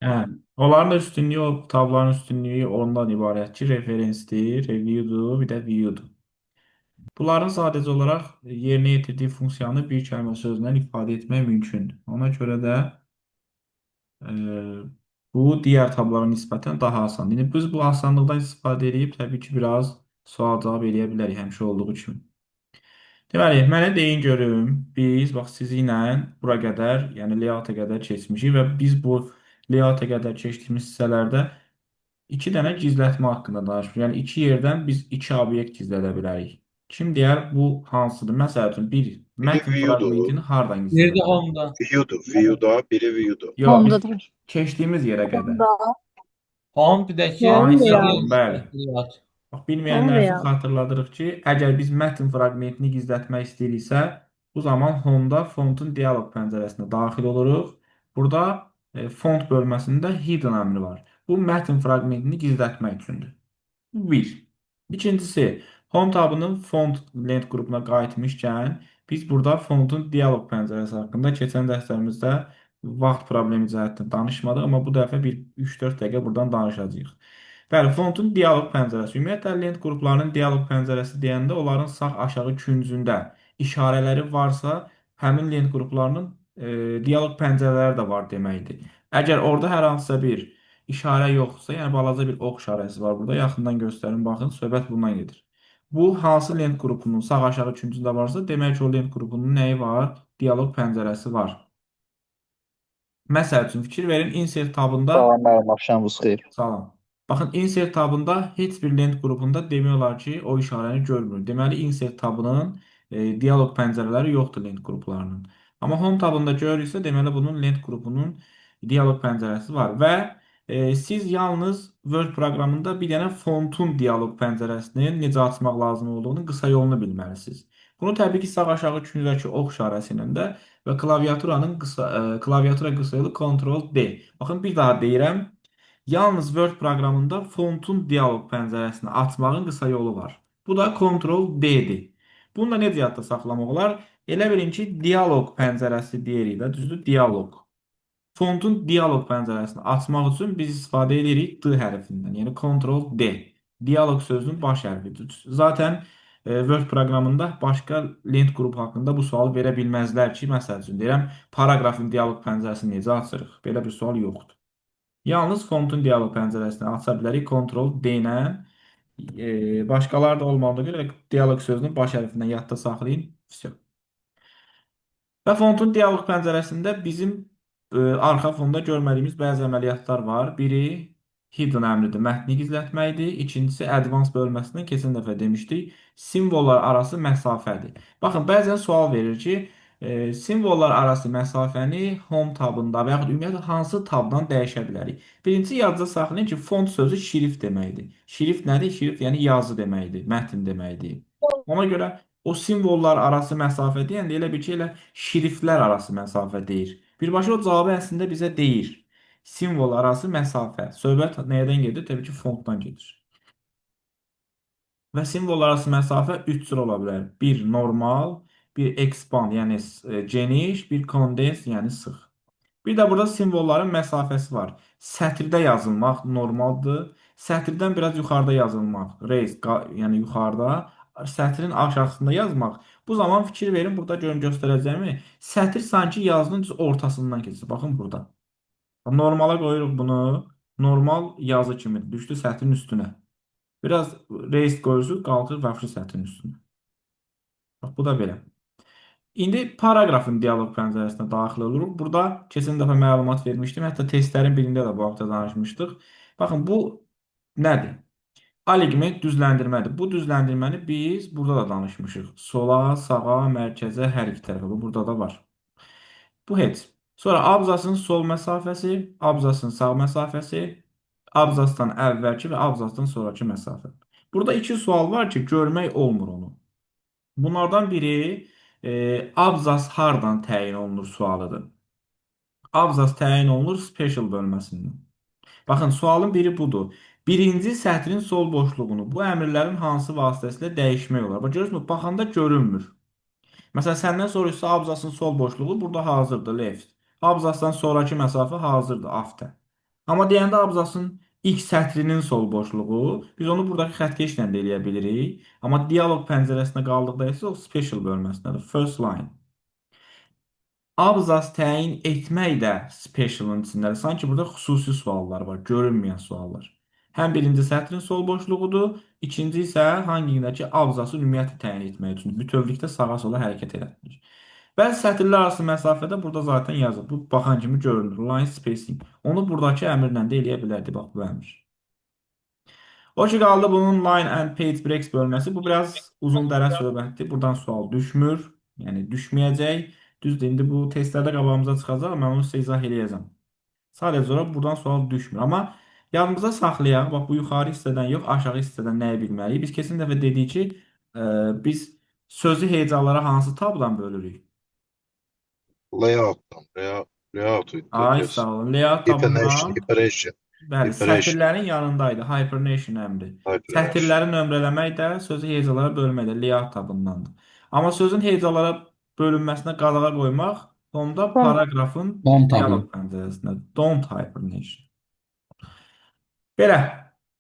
Hə, onların da üstünlüyü, o tabloların üstünlüyü ondan ibarət ki, referensdir, review'dur, bir də view'dur. Bunların sadəcə olaraq yerinə yetirdiyi funksiyanı bir kəlmə sözlə ifadə etmək mümkündür. Ona görə də e, bu digər tablolara nisbətən daha asandır. İndi biz bu asanlıqdan istifadə edib təbii ki, biraz sual-cavab eləyə bilərik həmişə olduğu kimi. Deməli, mənə deyin görüm, biz bax sizi ilə bura qədər, yəni layouta qədər keçmişik və biz bu layouta qədər keçdiyimiz hissələrdə iki dənə gizlətmə haqqında danışmışıq. Yəni iki yerdən biz iki obyekt gizlədə bilərik. Kim deyər bu hansıdır? Məsəl üçün bir Biri mətn view'dur. fraqmentini hardan gizlədə Nerede bilərik? Home'da? View'da, biri view'dur. Yox, biz Home'dadır. keçdiyimiz yerə qədər. Home'da. Home bir de ki Home Hangisi veya Home? Bəli. Layout. Bax, Home bilməyənlər üçün veya xatırladırıq ki, əgər biz mətn fraqmentini gizlətmək istəyiriksə, bu zaman Home-da fontun dialoq pəncərəsinə daxil oluruq. Burada font bölməsində hidden əmri var. Bu mətn fraqmentini gizlətmək üçündür. Bu bir. İkincisi, Home tabının font lent qrupuna qayıtmışkən, biz burada fontun dialoq pəncərəsi haqqında keçən dərslərimizdə vaxt problemi cəhətdən danışmadıq, amma bu dəfə bir 3-4 dəqiqə buradan danışacağıq. Bəli, fontun dialoq pəncərəsi. Ümumiyyətlə, lent qruplarının dialoq pəncərəsi deyəndə onların sağ aşağı küncündə işarələri varsa, həmin lent qruplarının dialoq pəncərələri də var deməkdir. Əgər orada hər hansısa bir işarə yoxsa, yəni balaca bir ox işarəsi var burada, yaxından göstərin, baxın, söhbət bundan gedir. Bu hansı lent qrupunun sağ aşağı küncündə varsa, demək ki, o lent qrupunun nəyi var? Dialoq pəncərəsi var. Məsəl üçün fikir verin, insert tabında Salam müəllim, axşamınız xeyir. salam. Baxın, insert tabında heç bir lent qrupunda demək olar ki, o işarəni görmür. Deməli, insert tabının dialoq pəncərələri yoxdur lent qruplarının. Amma home tabında görürüksə, deməli bunun lent qrupunun dialoq pəncərəsi var və siz yalnız Word proqramında bir dənə fontun dialoq pəncərəsinin necə açmaq lazım olduğunu qısa yolunu bilməlisiniz. Bunu təbii ki, sağ aşağı küncdəki ox işarəsi ilə də və klaviatura qısa yolu Ctrl+D. Baxın, bir daha deyirəm. Yalnız Word proqramında fontun dialoq pəncərəsini açmağın qısa yolu var. Bu da Ctrl+D-dir. Bunu da necə yadda saxlamaq olar? Elə bilin ki, dialoq pəncərəsi deyirik də, düzdür? Dialoq. Fontun dialoq pəncərəsini açmaq üçün biz istifadə edirik D hərfindən, yəni Ctrl+D. Dialoq sözünün baş hərfidir. Zaten Word proqramında başqa lent qrupu haqqında bu sualı verə bilməzlər ki, məsəl üçün deyirəm, paraqrafın dialoq pəncərəsini necə açırıq? Belə bir sual yoxdur. Yalnız fontun dialoq pəncərəsini aça bilərik Ctrl+D ilə. Başqaları da olmadığına görə dialoq sözünün baş hərfindən yadda saxlayın. Vəsə. Və fontun dialoq pəncərəsində bizim arxa fonda görmədiyimiz bəzi əməliyyatlar var. Biri hidden əmridir, mətni gizlətməkdir. İkincisi advanced bölməsindən keçən dəfə demişdik, simvollar arası məsafədir. Baxın, bəzən sual verir ki, simvollar arası məsafəni home tabında və yaxud ümumiyyətlə hansı tabdan dəyişə bilərik? Birinci yadda saxlayın ki, font sözü şrift deməkdir. Şrift nədir? Şrift yəni yazı deməkdir, mətn deməkdir. Ona görə o simvollar arası məsafə deyəndə elə bir ki, elə şriftlər arası məsafə deyir. Birbaşa o cavabı əslində bizə deyir. Simvol arası məsafə. Söhbət nədən gedir? Təbii ki, fontdan gedir. Və simvol arası məsafə 3 cür ola bilər. Bir normal, bir expand, yəni geniş, bir condense, yəni sıx. Bir də burada simvolların məsafəsi var. Sətirdə yazılmaq normaldır. Sətirdən biraz yuxarıda yazılmaq, raised, yəni yuxarıda, sətrin aşağısında yazmaq. Bu zaman fikir verin, burada görüm göstərəcəyimi? Sətir sanki yazının düz ortasından keçir. Baxın burada. Normala qoyuruq bunu. Normal yazı kimi düşdü sətrin üstünə. Biraz raised qoyursunuz, qalxır vəfri sətrin üstünə. Bax, bu da belə. İndi paraqrafın dialoq pəncərəsinə daxil oluruq. Burada keçən dəfə məlumat vermişdim. Hətta testlərin birində də bu haqda danışmışdıq. Baxın, bu nədir? Aliqment düzləndirmədir. Bu düzləndirməni biz burada da danışmışıq. Sola, sağa, mərkəzə, hər iki tərəfə. Bu burada da var. Bu heç. Sonra abzasın sol məsafəsi, abzasın sağ məsafəsi, abzasdan əvvəlki və abzasdan sonraki məsafə. Burada iki sual var ki, görmək olmur onu. Bunlardan biri abzas hardan təyin olunur sualıdır. Abzas təyin olunur special bölməsindən. Baxın, sualın biri budur. Birinci sətrin sol boşluğunu bu əmrlərin hansı vasitəsilə dəyişmək olar? Bax, görürsünüz, baxanda görünmür. Məsələn, səndən soruşsa abzasın sol boşluğu burada hazırdır, left. Abzasdan sonraki məsafə hazırdır, after. Amma deyəndə abzasın ilk sətrinin sol boşluğu, biz onu buradakı xəttkeşlə də eləyə bilirik. Amma dialoq pəncərəsində qaldıqda isə o special bölməsindədir. First line. Abzas təyin etmək də specialın içindədir. Sanki burada xüsusi suallar var, görünməyən suallar. Həm birinci sətrin sol boşluğudur, ikinci isə hangindəki abzası ümumiyyətlə təyin etmək üçün bütövlükdə sağa sola hərəkət etmək. Bəzi sətirlər arası məsafədə burada zaten yazılıb. Bu baxan kimi görünür. Line spacing. Onu buradakı əmrlə də eləyə bilərdi. Bax bu əmr. O ki qaldı bunun line and page breaks bölməsi. Bu biraz uzun dərə söhbətdir. Buradan sual düşmür. Yəni düşməyəcək. Düzdür, indi bu testlərdə qabağımıza çıxacaq. Mən onu sizə izah eləyəcəm. Sadəcə olaraq buradan sual düşmür. Amma yadımıza saxlayaq. Bax bu yuxarı hissədən yox, aşağı hissədən nəyi bilməliyik? Biz keçən dəfə dedik ki, biz sözlü hecalara hansı tabdan bölürük? Layout'tan. Layout idi. Ay Yes. sağ olun. Layout Hyphenation. tabından Hyphenation. bəli, Hyphenation. sətirlərin yanındaydı. Hyphenation əmri. Hyphenation. Sətirləri nömrələmək də sözü hecalara bölmək də layout tabındandır. Amma sözün hecalara bölünməsinə qadağa qoymaq onda paraqrafın Don tabı. dialoq pəncərəsində. Don't hyphenation. Belə.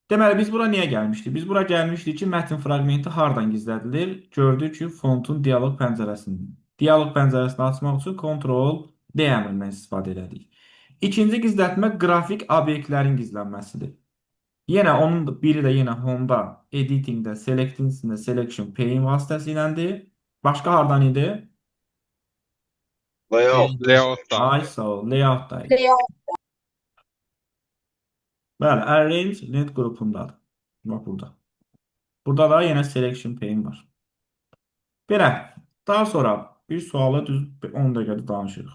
Deməli biz bura niyə gəlmişdik? Biz bura gəlmişdik ki, mətn fraqmenti hardan gizlədilir? Gördük ki, fontun dialoq pəncərəsində. Dialoq pəncərəsini açmaq üçün Ctrl D əmrindən istifadə elədik. İkinci gizlətmə qrafik obyektlərin gizlənməsidir. Yenə onun biri də yenə Home-da, Editing-də, Selecting-də Selection Pane vasitəsiyləndir. Başqa hardan idi? Layout. Layout'tan. Ay sağ ol, Layout-daydı. Layout. Bəli, Arrange lent qrupundadır. Bax burada. Burada da yenə Selection Pane var. Belə, daha sonra bir sualı düz 10 dəqiqədə danışırıq.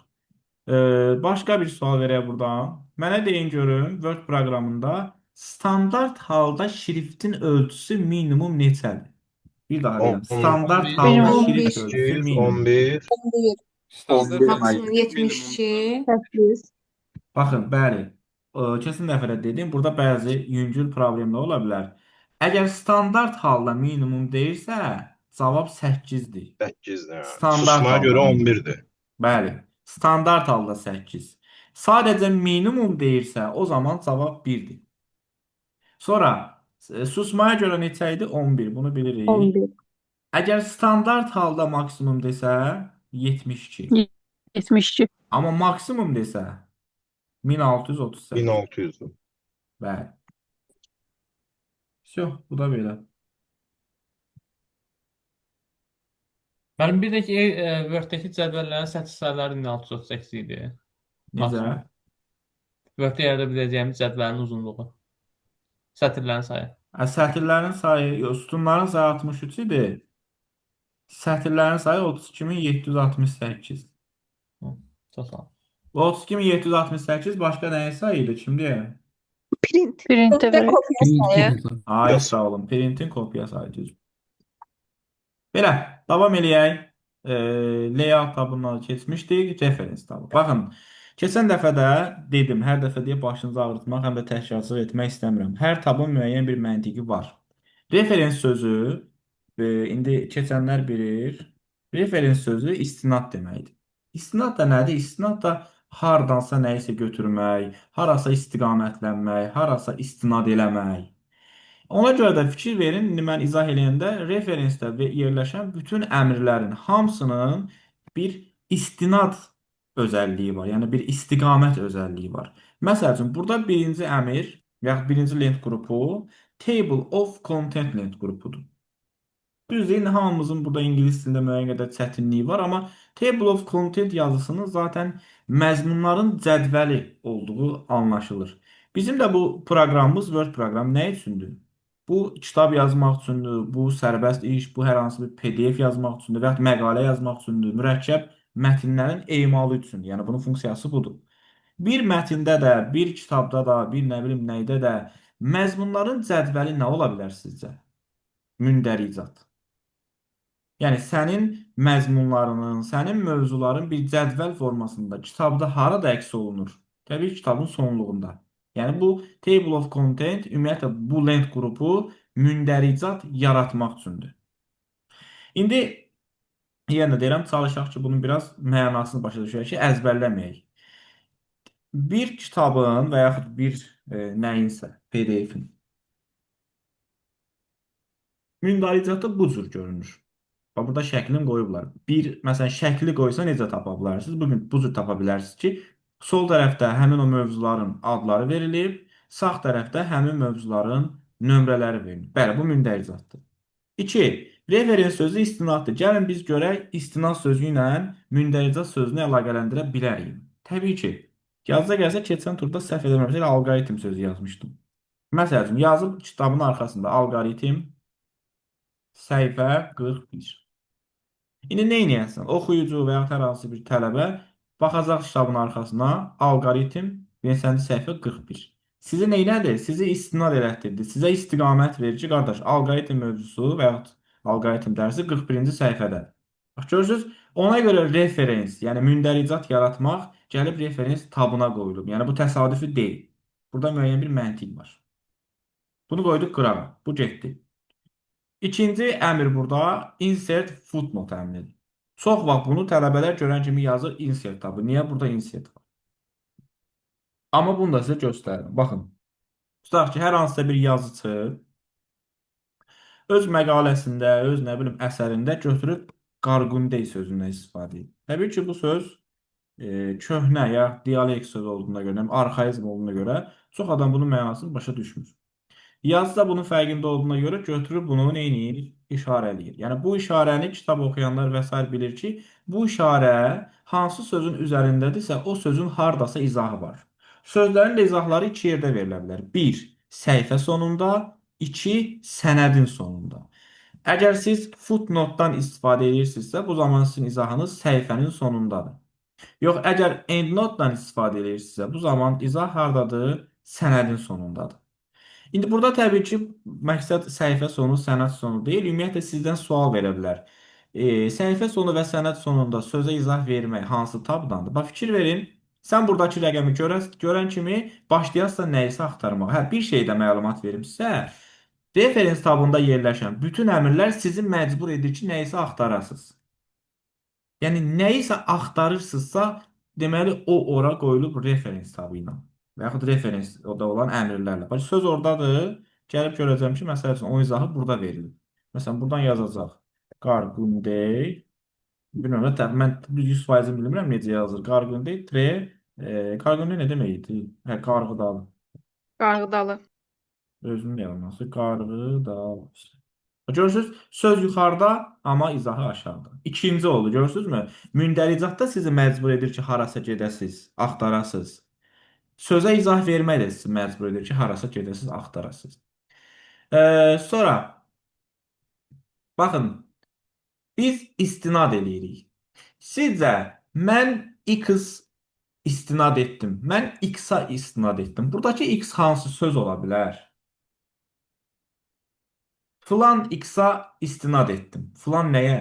Başqa bir sual verək buradan. Mənə deyin görüm, Word proqramında standart halda şriftin ölçüsü minimum neçədir? Bir daha deyirəm. Standart 11. halda Minimum şrift 5. ölçüsü minimum. 211. 11, Standart maksimum minimum. 72. 800. Baxın, bəli. Keçən dəfə də dedim, burada bəzi yüngül problemlər ola bilər. Əgər standart halda minimum deyirsə, cavab 8-dir. 8'dir. Standart Susmaya halda göre minimum. 11'dir. Bəli. Standart halda 8. Sadəcə minimum deyirsə, o zaman cavab 1-dir. Sonra susmaya görə neçə idi? 11. Bunu bilirik. 11. Əgər standart halda maksimum desə, 72. 72. Amma maksimum desə, 1638. 1600'dür. Bəli. Все, bu da belə. Mənim bir də ki, Word-dəki cədvəllərin sətir sayıları 1638 idi. Necə? Maksimum. Word-də yarada biləcəyimiz cədvəlin uzunluğu. Sətirlərin sayı. Sətirlərin sayı, sütunların sayı 63 idi. Sətirlərin sayı 32768. Çox sağ ol. Bu 32768 başqa nəyin sayı idi? Kim deyər? Print. Print Print evet. kopya sayı. Ay Yes. sağ olun. Printin kopya sayı düz. Belə, davam eləyək. Layout tabından keçmişdik. Reference tabı. Baxın, keçən dəfə də dedim, hər dəfə deyə başınızı ağrıtmaq, həm də təkrarlıq etmək istəmirəm. Hər tabın müəyyən bir məntiqi var. Reference sözü, indi keçənlər bilir, reference sözü istinad deməkdir. İstinad da nədir? İstinad da hardansa nəyisə götürmək, harasa istiqamətlənmək, harasa istinad eləmək. Ona görə də fikir verin, indi mən izah eləyəndə referensdə yerləşən bütün əmrlərin hamısının bir istinad özəlliyi var. Yəni bir istiqamət özəlliyi var. Məsəl üçün, burada birinci əmr, yaxud birinci lent qrupu table of content lent qrupudur. Düzdür, indi hamımızın burada ingilis dilində müəyyən qədər çətinliyi var, amma table of content yazısının zaten məzmunların cədvəli olduğu anlaşılır. Bizim də bu proqramımız Word proqramı nə üçündür? Bu kitab yazmaq üçündür, bu sərbəst iş, bu hər hansı bir PDF yazmaq üçündür və ya məqalə yazmaq üçündür, mürəkkəb mətnlərin emalı üçündür. Yəni bunun funksiyası budur. Bir mətndə də, bir kitabda da, bir nə bilim nəydə də məzmunların cədvəli nə ola bilər sizcə? Mündəricat. Yəni sənin məzmunlarının, sənin mövzuların bir cədvəl formasında kitabda harada əks olunur? Təbii ki, kitabın sonluğunda. Yəni bu table of content ümumiyyətlə bu lent qrupu mündəricat yaratmaq üçündür. İndi yenə deyirəm, çalışaq ki, bunun biraz mənasını başa düşək ki, əzbərləməyək. bir kitabın və yaxud bir nəyinsə PDF-in mündəricatı bu cür görünür. Bax, burada şəklini qoyublar. Bir, məsələn, şəkli qoysa necə tapa bilərsiniz? Bugün bu cür tapa bilərsiniz ki, sol tərəfdə həmin o mövzuların adları verilib, sağ tərəfdə həmin mövzuların nömrələri verilir. Bəli, bu mündəricatdır. 2. Referens sözü istinaddır. Gəlin biz görək istinad sözü ilə mündəricat sözünü əlaqələndirə bilərik. Təbii ki, yazda gəlsə keçən turda səhv eləməmişəm, alqoritm sözü yazmışdım. Məsəl üçün, yazıb kitabın arxasında alqoritm səhifə 41. İndi nə edəsən? Oxuyucu və ya hər hansı bir tələbə baxacaq kitabın arxasına alqoritm versəndi səhifə 41. Sizi nə elədi? Sizi istinad elətdirdi. Sizə istiqamət verir ki, qardaş, alqoritm mövzusu və yaxud alqoritm dərsi 41-ci səhifədədir. Bax, görürsünüz, ona görə referens, yəni mündəricat yaratmaq gəlib referens tabına qoyulub. Yəni bu təsadüfi deyil. Burada müəyyən bir məntiq var. Bunu qoyduq qırağa. Bu getdi. İkinci əmr burada insert footnote əmridir. Çox vaxt bunu tələbələr görən kimi yazır insert tabı. Niyə burada insert var? Amma bunu da sizə göstərirəm. Baxın. Tutaq ki, hər hansısa bir yazıcı öz məqaləsində, öz nə bilim əsərində götürüb qarqundey sözündən istifadə edir. Təbii ki, bu söz köhnə ya dialekt söz olduğuna görə, arxaizm olduğuna görə çox adam bunun mənasını başa düşmür. Yazıda bunun fərqində olduğuna görə götürüb bunu neynir? İşarələyir. Yəni bu işarəni kitab oxuyanlar və s. bilir ki, bu işarə hansı sözün üzərindədirsə, o sözün hardasa izahı var. Sözlərin də izahları iki yerdə verilə bilər. 1. Səhifə sonunda, 2. Sənədin sonunda. Əgər siz footnote-dan istifadə edirsinizsə, bu zaman sizin izahınız səhifənin sonundadır. Yox, əgər endnote-dan istifadə edirsinizsə, bu zaman izah hardadır? Sənədin sonundadır. İndi burada təbii ki, məqsəd səhifə sonu, sənəd sonu deyil. Ümumiyyətlə sizdən sual verə bilər. Səhifə sonu və sənəd sonunda sözə izah vermək hansı tabdandır? Bax, fikir verin. Sən buradakı rəqəmi görən kimi başlayasan nəyisə axtarmağa. Hə, bir şeydə məlumat verimsə, referens tabında yerləşən bütün əmrlər sizi məcbur edir ki, nəyisə axtarasınız. Yəni, nəyisə axtarırsınızsa, deməli, o ora qoyulub referens tabı ilə. Və yaxud referens da olan əmrlərlə. Bax, söz oradadır. Gəlib görəcəm ki, məsəl üçün, o izahı burada verilir. Məsələn, buradan yazacaq. Qarqundey. Bilmirəm, mən 100% bilmirəm necə yazılır. Qarqundey, Qarqundey nə demək idi? Hə, qarğıdalı. Qarğıdalı. Özünün yazılması. Qarğıdalı. Görürsünüz, söz yuxarıda, amma izahı aşağıda. İkinci oldu, görürsünüzmü? Mündəricatda sizi məcbur edir ki, harasa gedəsiz, axtarasız. Sözə izah vermək də sizi məcbur edir ki, harasa gedəsiz, axtarasız. Sonra, baxın, biz istinad eləyirik. Sizcə, mən X istinad etdim, mən X-a istinad etdim. Buradakı X hansı söz ola bilər? Filan X-a istinad etdim. Filan nəyə?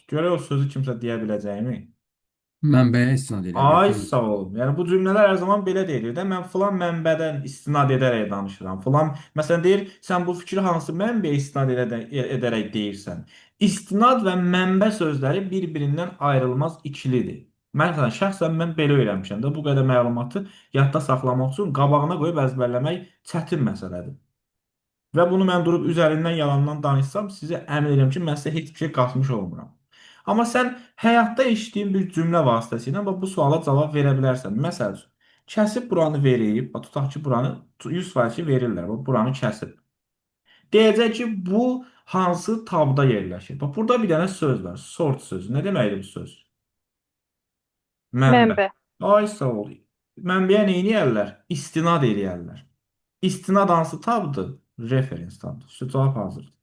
Görək o sözü kimsə deyə biləcəyimi? Mənbəyə istinad edə Ay bilər. sağ olun. Yəni bu cümlələr hər zaman belə deyilir də. Mən filan mənbədən istinad edərək danışıram. Filan məsələn deyir, sən bu fikri hansı mənbəyə istinad edərək deyirsən. İstinad və mənbə sözləri bir-birindən ayrılmaz ikilidir. Məsələn, şəxsən mən belə öyrənmişəm də bu qədər məlumatı yadda saxlamaq üçün qabağına qoyub əzbərləmək çətin məsələdir. Və bunu mən durub üzərindən yalandan danışsam, sizə əmin edirəm ki, mən sizə heç bir şey qatmış olmuram. Amma sən həyatda eşitdiyin bir cümlə vasitəsilə bu suala cavab verə bilərsən. Məsəl üçün, kəsib buranı verib, tutaq ki, buranı 100% ki, verirlər, buranı kəsib. Deyəcək ki, bu hansı tabda yerləşir? Bax, burada bir dənə söz var, sort sözü. Nə deməkdir bu söz? Mənbə. Ay, sağ ol. Mənbəyə nə edirlər? İstinad edirlər. İstinad hansı tabdır? Referens tabdır. Şu cavab hazırdır.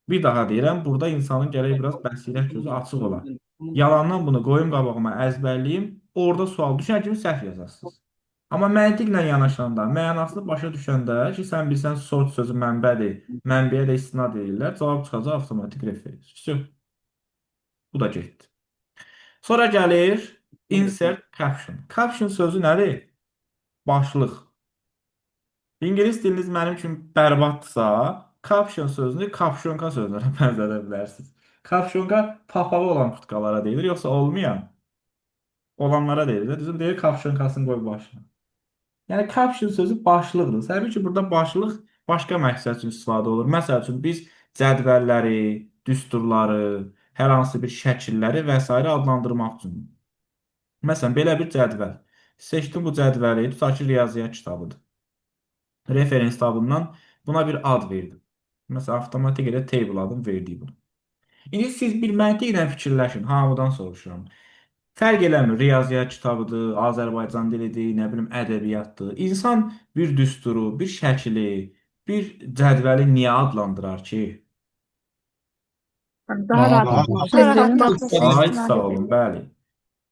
Bir daha deyirəm, burada insanın gərək biraz bəsirət gözü açıq olar. Yalandan bunu qoyum qabağıma, əzbərləyim, orada sual düşən kimi səhv yazarsınız. Amma məntiqlə yanaşanda, mənasını başa düşəndə ki, sən bilsən sort sözü mənbədir, mənbəyə də istinad edirlər, cavab çıxacaq avtomatik referens. Bu da getdi. Sonra gəlir insert caption. Caption sözü nədir? Başlıq. İngilis diliniz mənim üçün bərbadsa, caption sözünü kapşonka sözünə bənzədə bilərsiniz. Kapşonka papalı olan kurtkalara deyilir, yoxsa olmayan? Olanlara deyir də. Düzüm deyir kapşonkasını qoy başına. Yəni caption sözü başlıqdır. Təbii ki, burada başlıq başqa məqsəd üçün istifadə olur. Məsəl üçün biz cədvəlləri, düsturları, hər hansı bir şəkilləri və s. adlandırmaq üçün. Məsələn, belə bir cədvəl. Seçdim bu cədvəli, tutaq ki, riyaziyyat kitabıdır. Referens kitabından buna bir ad verdim. Məsələn, avtomatik elə table adını verdik bunu. İndi siz bir məntiqlə fikirləşin, hamıdan soruşuram. Fərq eləmir, riyaziyyat kitabıdır, Azərbaycan dilidir, nə bilim, ədəbiyyatdır. İnsan bir düsturu, bir şəkili, bir cədvəli niyə adlandırar ki? Daha rahat Daha olmaq Daha üçün. rahatlatmaq üçün Ay, istifadə sağ olun, edilir. bəli.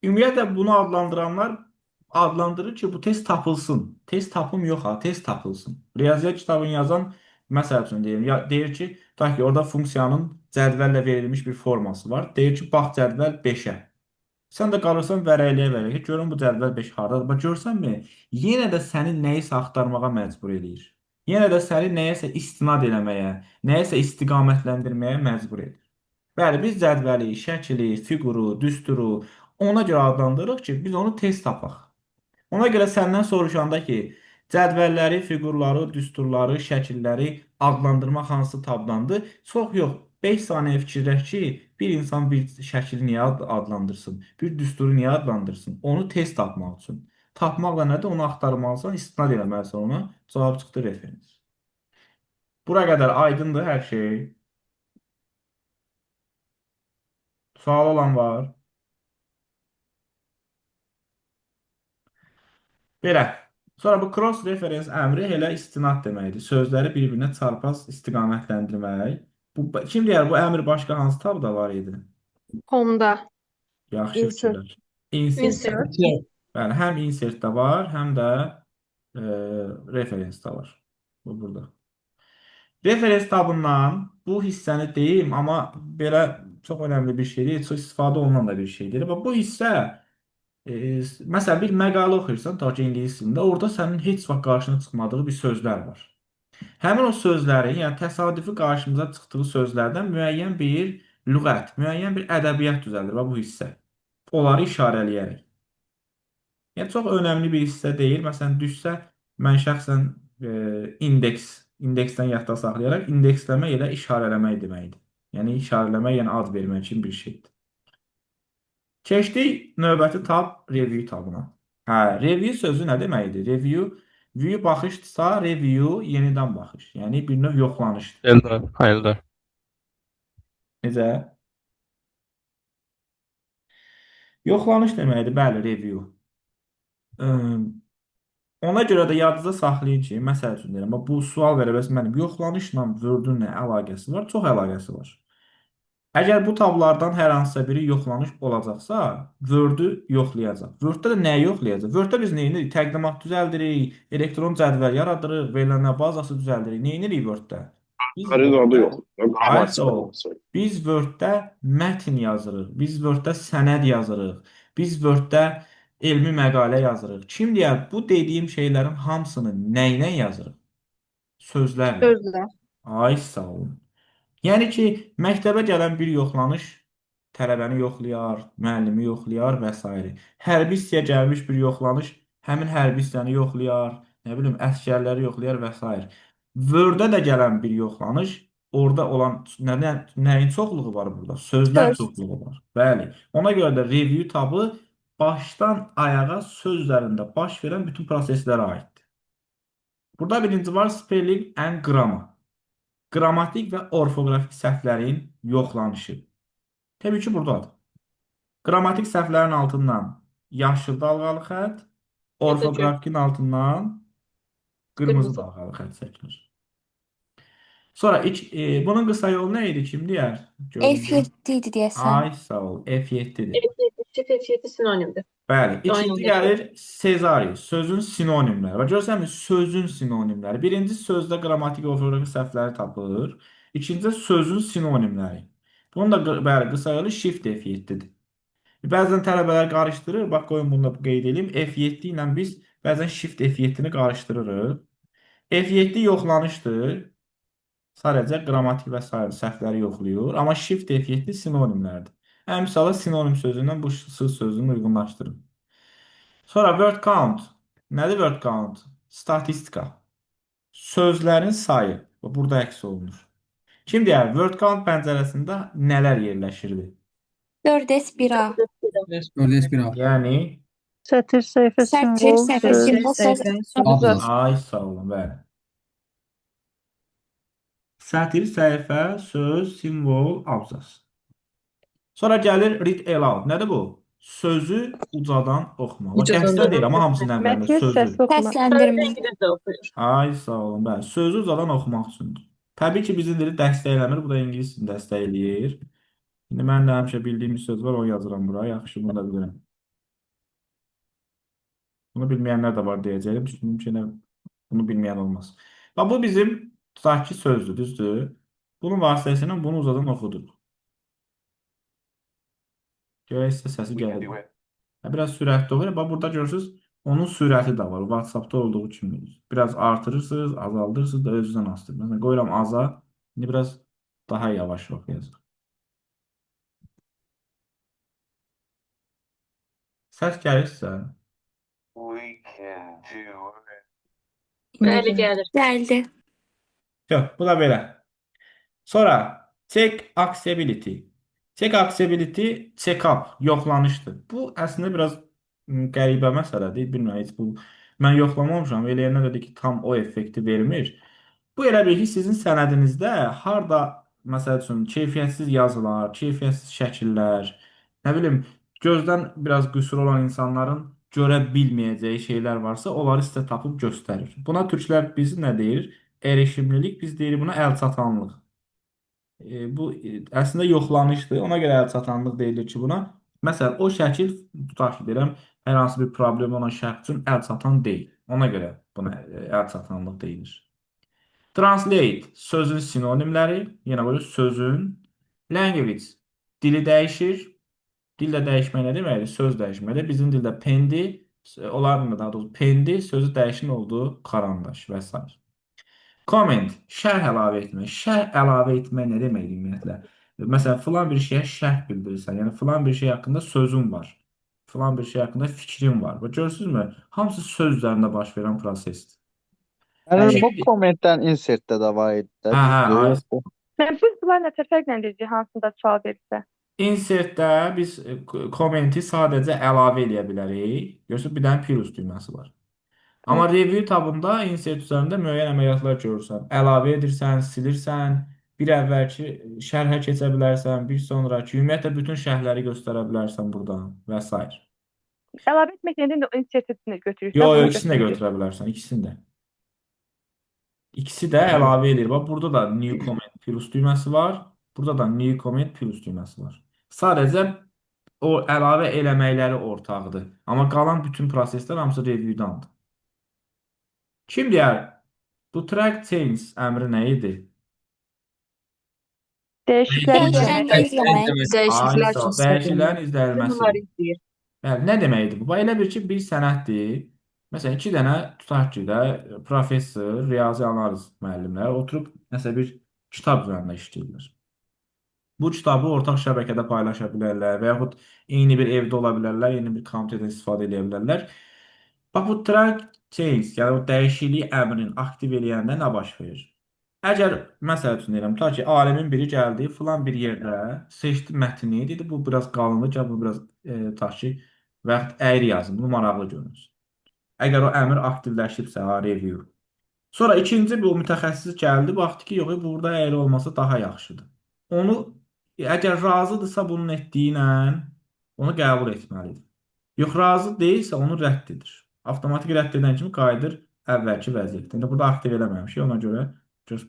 Ümumiyyətlə bunu adlandıranlar adlandırır ki, bu tez tapılsın. Tez tapım yox ha, tez tapılsın. Riyaziyyat kitabını yazan məsəl üçün deyim, ya deyir ki, tutaq ki, orada funksiyanın cədvəllə verilmiş bir forması var. Deyir ki, bax cədvəl 5-ə. Sən də qalırsan vərəqləyə ki, görün bu cədvəl 5 hardadır. Bax görsənmi? Yenə də səni nəyisə axtarmağa məcbur edir. Yenə də səni nəyəsə istinad eləməyə, nəyəsə istiqamətləndirməyə məcbur edir. Bəli, biz cədvəli, şəkili, fiquru, düsturu ona görə adlandırırıq ki, biz onu tez tapaq. Ona görə səndən soruşanda ki, cədvəlləri, fiqurları, düsturları, şəkilləri adlandırmaq hansı tabdandır? Çox yox. 5 saniyə fikirləş ki, bir insan bir şəkili niyə adlandırsın? Bir düsturu niyə adlandırsın? Onu tez tapmaq üçün. Tapmaqla nədir? Onu axtarmalısan, istinad eləməlisən ona. Cavab çıxdı referens. Bura qədər aydındır hər şey. Sual olan var? Belə. Sonra bu cross reference əmri elə istinad deməkdir. Sözləri bir-birinə çarpaz istiqamətləndirmək. Kim deyər bu əmr başqa hansı tabda var idi? Home-da. Yaxşı Insert. fikirlər. Insert. Bəli, həm insert-də var, həm də reference-də var. Bu burada. Reference tabından bu hissəni deyim, amma belə çox önəmli bir şey deyil, çox istifadə olunan da bir şeydir. Və bu hissə məsələn bir məqalə oxuyursan, ta ki ingilis dilində, orada sənin heç vaxt qarşına çıxmadığı bir sözlər var. Həmin o sözlərin, yəni təsadüfi qarşımıza çıxdığı sözlərdən müəyyən bir lüğət, müəyyən bir ədəbiyyat düzəldir və bu hissə. Onları işarələyərək. Yəni çox önəmli bir hissə deyil. Məsələn, düşsə mən şəxsən indeksdən yadda saxlayaraq indeksləmə elə işarələmək deməkdir. Yəni işarələmək, yəni ad vermək üçün bir şeydir. Keçdik növbəti tab review tabına. Hə, review sözü nə deməkdir? View baxışdırsa, review yenidən baxış. Yəni bir növ yoxlanışdır. Hayırdır. Necə? Yoxlanış deməkdir, bəli, review. Ona görə də yadınızda saxlayın ki, məsəl üçün deyirəm, bu sual verə bəs mənim yoxlanışla Word-ün nə əlaqəsi var? Çox əlaqəsi var. Əgər bu tablardan hər hansısa biri yoxlanış olacaqsa, Word-ü yoxlayacaq. Word-də də nəyi yoxlayacaq? Word-də biz nə edirik? Təqdimat düzəldirik, elektron cədvəl yaradırıq, verilənlər bazası düzəldirik. Nə edirik Word-də? Xaridadı yox. Aysa o. Biz Word-də mətn yazırıq, biz Word-də sənəd yazırıq, biz Word-də elmi məqalə yazırıq. Kim deyər, bu dediyim şeylərin hamısını nə ilə yazırıq? Sözlərlə. Sözlə. Ay sağ olun. Yəni ki, məktəbə gələn bir yoxlanış tələbəni yoxlayar, müəllimi yoxlayar və s. Hərbi hissəyə gəlmiş bir yoxlanış həmin hərbi hissəni yoxlayar, nə bilim, əsgərləri yoxlayar və s. Word-də də gələn bir yoxlanış orada olan nəyin çoxluğu var burada? Sözlər Söz. çoxluğu var. Bəli. Ona görə də review tabı başdan ayağa söz üzərində baş verən bütün proseslərə aiddir. Burada birinci var spelling and grammar. Qrammatik və orfoqrafik səhvlərin yoxlanışı. Təbii ki, buradadır. Qrammatik səhvlərin altından yaşıl dalğalı xətt, orfoqrafikin altından qırmızı dalğalı xətt çəkilir. Sonra bunun qısa yolu nə idi? Kim deyər? F7 idi deyəsən. Ay, sağ ol. F7-dir. F7 sinonimdir. Bəli. İkinci gəlir Sezarius. Sözün sinonimləri. Və görürsənmi? Sözün sinonimləri. Birinci sözdə qrammatik orfoqrafik səhvləri tapılır. İkinci sözün sinonimləri. Bunun da bəli, qısa yolu Shift F7-dir. Bəzən tələbələr qarışdırır. Bax, qoyun bunu da qeyd edeyim. F7 ilə biz bəzən Shift F7-ni qarışdırırıq. F7 yoxlanışdır. Sadəcə qrammatik və sair səhvləri yoxlayır. Amma Shift F7 sinonimlərdir. Əmsalı sinonim sözündən bu söz sözünü uyğunlaşdırın. Sonra word count. Nədir word count? Statistika. Sözlərin sayı. Burada əks olunur. Şimdi yəni word count pəncərəsində nələr yerləşirdi? 4S1A. 4S1A. Yəni Sətir, səhifə, Sətir, simvol, səhifə, söz. simvol, söz. Abzas. ay sağ olun, bəli. Sətir, səhifə, söz, simvol, abzas. Sonra gəlir read aloud. Nədir bu? Sözü ucadan oxumaq. Bax, qəsdə deyil, amma hamısının əvvəlində Mətiyə sözü. səsli oxumaq. Səsləndirmə. İngilizce okuyur. Ay sağ olun, bəli. Sözü ucadan oxumaq üçündür. Təbii ki, bizim dili dəstəkləmir, bu da ingilis dilini dəstəkləyir. İndi mən də həmişə bildiyim bir söz var, onu yazıram buraya. Yaxşı, bunu da bilirəm. Bunu bilməyənlər də var deyəcəyim. Çünki mümkün bunu bilməyən olmaz. Bax, bu bizim tutaq ki sözdür, düzdür? Bunun vasitəsilə bunu uzadan oxuduq. Görək sizə səsi gəlir. Biraz sürətli olur. Bax, burada görürsünüz, onun sürəti də var. WhatsApp-da olduğu kimi. Biraz artırırsınız, azaldırsınız da özünüzdən asılı. Məsələn, qoyuram aza. İndi biraz daha yavaş oxuyacaq. Səs gəlir sizə. Bəli gəlir. Gəldi. Yox, bu da belə. Sonra check accessibility. Check accessibility check-up, yoxlanışdır. Bu əslində biraz qəribə məsələdir. Bilmirəm, heç bu mən yoxlamamışam. Eləyənlər dedi ki, tam o effekti vermir. Bu elə bil ki, sizin sənədinizdə harda məsəl üçün keyfiyyətsiz yazılar, keyfiyyətsiz şəkillər, nə bilim, gözdən biraz qüsur olan insanların görə bilməyəcəyi şeylər varsa, onları sizə tapıb göstərir. Buna türklər biz nə deyir? Erişimlilik, biz deyirik buna əlçatanlıq. Bu əslində yoxlanışdır. Ona görə əlçatanlıq deyilir ki, buna. Məsələn, o şəkil tutaq ki, deyirəm, hər hansı bir problem olan şəxs üçün əlçatan deyil. Ona görə buna əlçatanlıq deyilir. Translate sözün sinonimləri, yenə böyle sözün. Language dili dəyişir. Dildə dəyişmək nə deməkdir? Söz dəyişməkdir. Bizim dildə pendi, onların da daha doğrusu pendi sözü dəyişin olduğu karandaş və s. Comment, şərh əlavə etmək. Şərh əlavə etmək nə deməkdir ümumiyyətlə? Məsələn, filan bir şeyə şərh bildirirsən. Yəni, filan bir şey haqqında sözün var. Filan bir şey haqqında fikrin var. Və görürsünüzmü? Hamısı söz üzərində baş verən prosesdir. Yəni bu Şimdi- kommentdən insertdə də var idi də, Hə, düzdür? ay- Yoxsa Mən bunlar nə fərqləndirici hansında sual verirsə. Insertdə biz kommenti sadəcə əlavə eləyə bilərik. Görürsünüz, bir dənə plus düyməsi var. Amma review tabında insert üzərində müəyyən əməliyyatlar görürsən. Əlavə edirsən, silirsən, bir əvvəlki şərhə keçə bilərsən, bir sonraki, ümumiyyətlə bütün şərhləri göstərə bilərsən buradan və s. Əlavə etmək yerində də insertini götürürsən. Yox, bunu ikisini də götürürsən. götürə bilərsən, ikisini də. İkisi də əlavə edir. Bax, burada da new comment plus düyməsi var. Burada da new comment plus düyməsi var. Sadəcə o əlavə eləməkləri ortaqdır. Amma qalan bütün proseslər hamısı review'dandır. Kim deyər? Bu track change əmri nə idi? Dəyişikliklər Dəyişənləri izləmək. Ay, Dəyişikliklər sağ ol. üçün Dəyişikliklərin izlənilməsi. Bunları izləyir. Bəli, nə deməkdir bu? Bu elə bir ki, bir sənəddir. Məsələn, iki dənə tutaq ki də professor, riyazi analiz müəllimləri oturub nəsə bir kitab üzərində işləyirlər. Bu kitabı ortaq şəbəkədə paylaşa bilərlər və yaxud eyni bir evdə ola bilərlər, eyni bir kompüterdən istifadə edə bilərlər. Bax, bu track change, yəni o dəyişiklik əmrini aktiv eləyəndə nə baş verir? Əgər, məsəl üçün deyirəm, ta ki, alimin biri gəldi, filan bir yerdə seçdi mətni, dedi, bu biraz qalındır, gəl bu biraz, ta ki, və yaxud əyri yazın, bunu maraqlı görünsün. Əgər o əmr aktivləşibsə, review. Sonra ikinci bu mütəxəssis gəldi, baxdı ki, yox, burada əyri olması daha yaxşıdır. Onu, əgər razıdırsa bunun etdiyi ilə, onu qəbul etməlidir. Yox, razı deyilsə, onu rədd edir. Avtomatik rədd edən kimi qayıdır əvvəlki vəziyyətdə. İndi burada aktiv eləməmişik, ona görə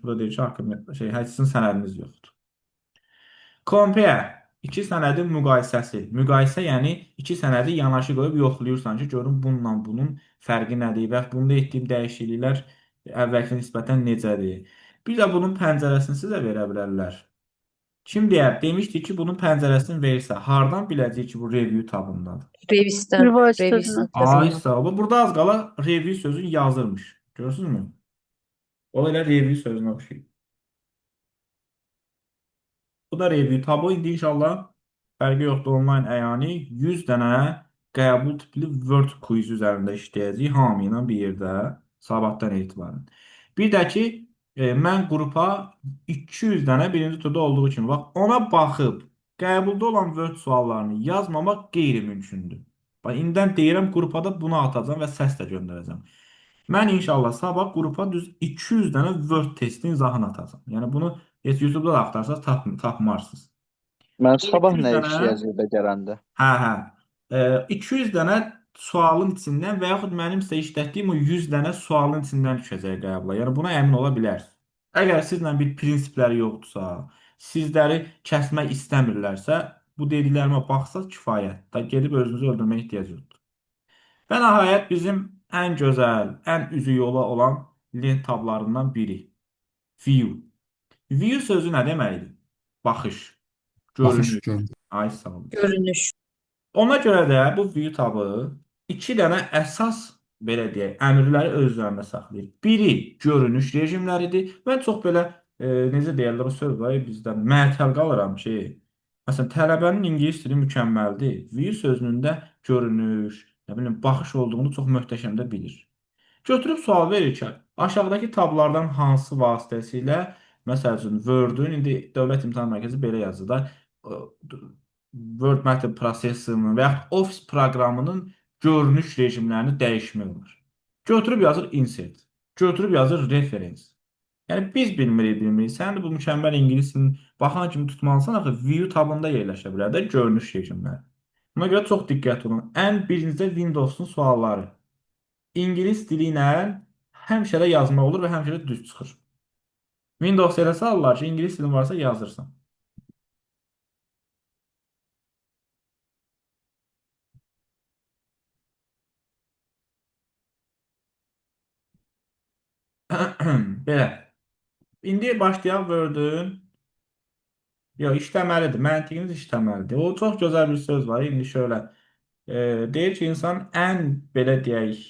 burada deyir ki, heç sizin sənədiniz yoxdur. Compare, iki sənədin müqayisəsi. Müqayisə, yəni iki sənədi yanaşı qoyub yoxlayırsan ki, görün bununla bunun fərqi nədir və bunda etdiyim dəyişikliklər əvvəlki nisbətən necədir. Bir də bunun pəncərəsini sizə verə bilərlər. Kim deyər? Demişdik ki, bunun pəncərəsini verirsə, hardan biləcək ki, bu review tabındadır? Revisdən. Bir vasitəsilə. Ay sağ ol. Burada az qala review sözünü yazırmış. Görürsünüzmü? O elə review sözünə oxşayır. Bu da review tabu. İndi inşallah fərqi yoxdur, onlayn əyani 100 dənə qəbul tipli Word quiz üzərində işləyəcəyik hamı ilə bir yerdə sabahdan etibarən. Bir də ki, mən qrupa 200 dənə birinci turda olduğu kimi bax ona baxıb qəbulda olan Word suallarını yazmamaq qeyri-mümkündür. Bax indidən deyirəm qrupa da bunu atacağam və səs də göndərəcəm. Mən inşallah sabah qrupa düz 200 dənə Word testin izahını atacağam. Yəni bunu heç YouTube-da da axtarsanız tapmarsınız. Mən Bu sabah 200 nə dənə işləyəcək də gələndə? hə. 200 dənə sualın içindən və yaxud mənim sizə işlətdiyim o 100 dənə sualın içindən düşəcək qəbula. Yəni buna əmin ola bilərsiniz. Əgər sizlə bir prinsipləri yoxdursa, sizləri kəsmək istəmirlərsə, bu dediklərimə baxsaq kifayət. Da gedib özünüzü öldürməyə ehtiyac yoxdur. Və nəhayət bizim ən gözəl, ən üzü yola olan lent tablarından biri. View. View sözü nə deməkdir? Baxış, Baxış görünüş. gör. Ay sağ olun. Görünüş. Ona görə də bu view tabı iki dənə əsas belə deyək, əmrləri öz üzərində saxlayır. Biri görünüş rejimləridir. Mən çox belə necə deyirlər o söz var ya bizdə məətəl qalıram ki, məsələn tələbənin ingilis dili mükəmməldir. View sözünün də görünüş, nə bilim baxış olduğunu çox möhtəşəm də bilir. Götürüb sual verir ki, aşağıdakı tablardan hansı vasitəsilə məsəl üçün Word-ün indi Dövlət İmtahan Mərkəzi belə yazır da Word Method prosessorunun və yaxud Office proqramının görünüş rejimlərini dəyişmək olur. Götürüb yazır insert. Götürüb yazır reference. Yəni biz bilmirik. Sən də bu mükəmməl ingilis dilini baxan kimi tutmalısan axı view tabında yerləşə bilər də görünüş rejimləri. Buna görə çox diqqətli olun. Ən birincisi Windows-un sualları. İngilis dili ilə həmişə də yazmaq olur və həmişə də düz çıxır. Windows elə salırlar ki, ingilis dilin varsa yazırsan. Belə. İndi başlayaq Word-ün. Yox, işləməlidir. Məntiqiniz işləməlidir. O çox gözəl bir söz var. İndi şöyle. Deyir ki, insan ən belə deyək,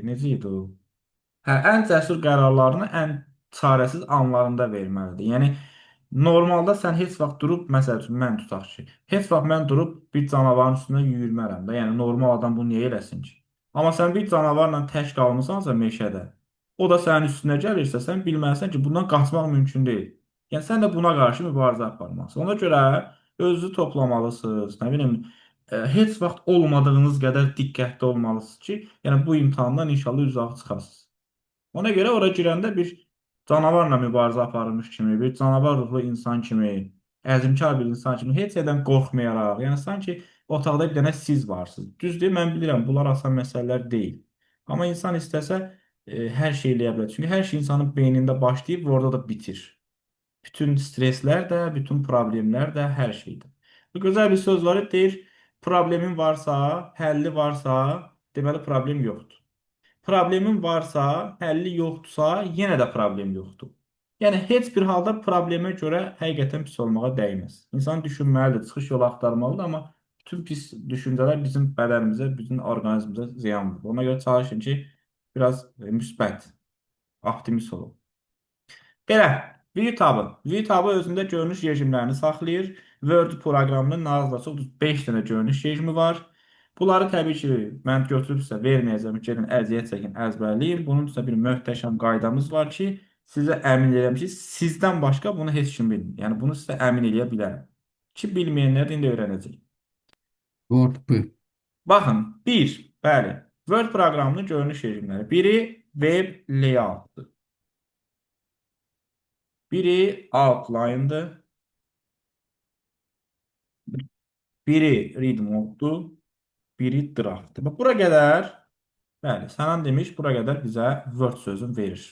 necə idi o? Hə, ən cəsur qərarlarını ən çarəsiz anlarında verməlidir. Yəni normalda sən heç vaxt durub, məsəl üçün mən tutaq ki, heç vaxt mən durub bir canavarın üstünə yüyürmərəm də. Yəni normal adam bunu niyə eləsin ki? Amma sən bir canavarla tək qalmısansa meşədə, o da sənin üstünə gəlirsə, sən bilməlisən ki, bundan qaçmaq mümkün deyil. Yəni sən də buna qarşı mübarizə aparmalısın. Ona görə özünüzü toplamalısınız. Nə bilim, heç vaxt olmadığınız qədər diqqətli olmalısınız ki, yəni bu imtahandan inşallah üzə çıxasınız. Ona görə ora girəndə bir canavarla mübarizə aparılmış kimi, bir canavar ruhlu insan kimi, əzmkar bir insan kimi heç nədən qorxmayaraq, yəni sanki otaqda bir dənə siz varsınız. Düzdür, mən bilirəm, bunlar asan məsələlər deyil. Amma insan istəsə hər şey eləyə bilər. Çünki hər şey insanın beynində başlayıb və orada da bitir. Bütün streslər də, bütün problemlər də, hər şeydir. Bu gözəl bir söz var, deyir, problemin varsa, həlli varsa, deməli problem yoxdur. Problemin varsa, həlli yoxdursa, yenə də problem yoxdur. Yəni heç bir halda problemə görə həqiqətən pis olmağa dəyməz. İnsan düşünməlidir, çıxış yolu axtarmalıdır, amma bütün pis düşüncələr bizim bədənimizə, bizim orqanizmimizə ziyan vurur. Ona görə çalışın ki, biraz müsbət, optimist olun. Belə, ViewTab özündə görünüş rejimlərini saxlayır. Word proqramının nazlı çox 5 dənə görünüş rejimi var. Bunları təbii ki, mən götürüb sizə verməyəcəm. Gəlin, əziyyət çəkin, əzbərləyin. Bunun üstə bir möhtəşəm qaydamız var ki, sizə əmin edirəm ki, sizdən başqa bunu heç kim bilmir. Yəni, bunu sizə əmin eləyə bilərəm. Ki, bilməyənlər də indi öyrənəcək. Word bu. Baxın, bəli, Word proqramının görünüş rejimləri. Biri web layout'dır. Biri outline'dır. Biri read mode'dur. Biri draftdır. Bax, bura qədər, bəli, Sənan demiş, bura qədər bizə Word sözün verir.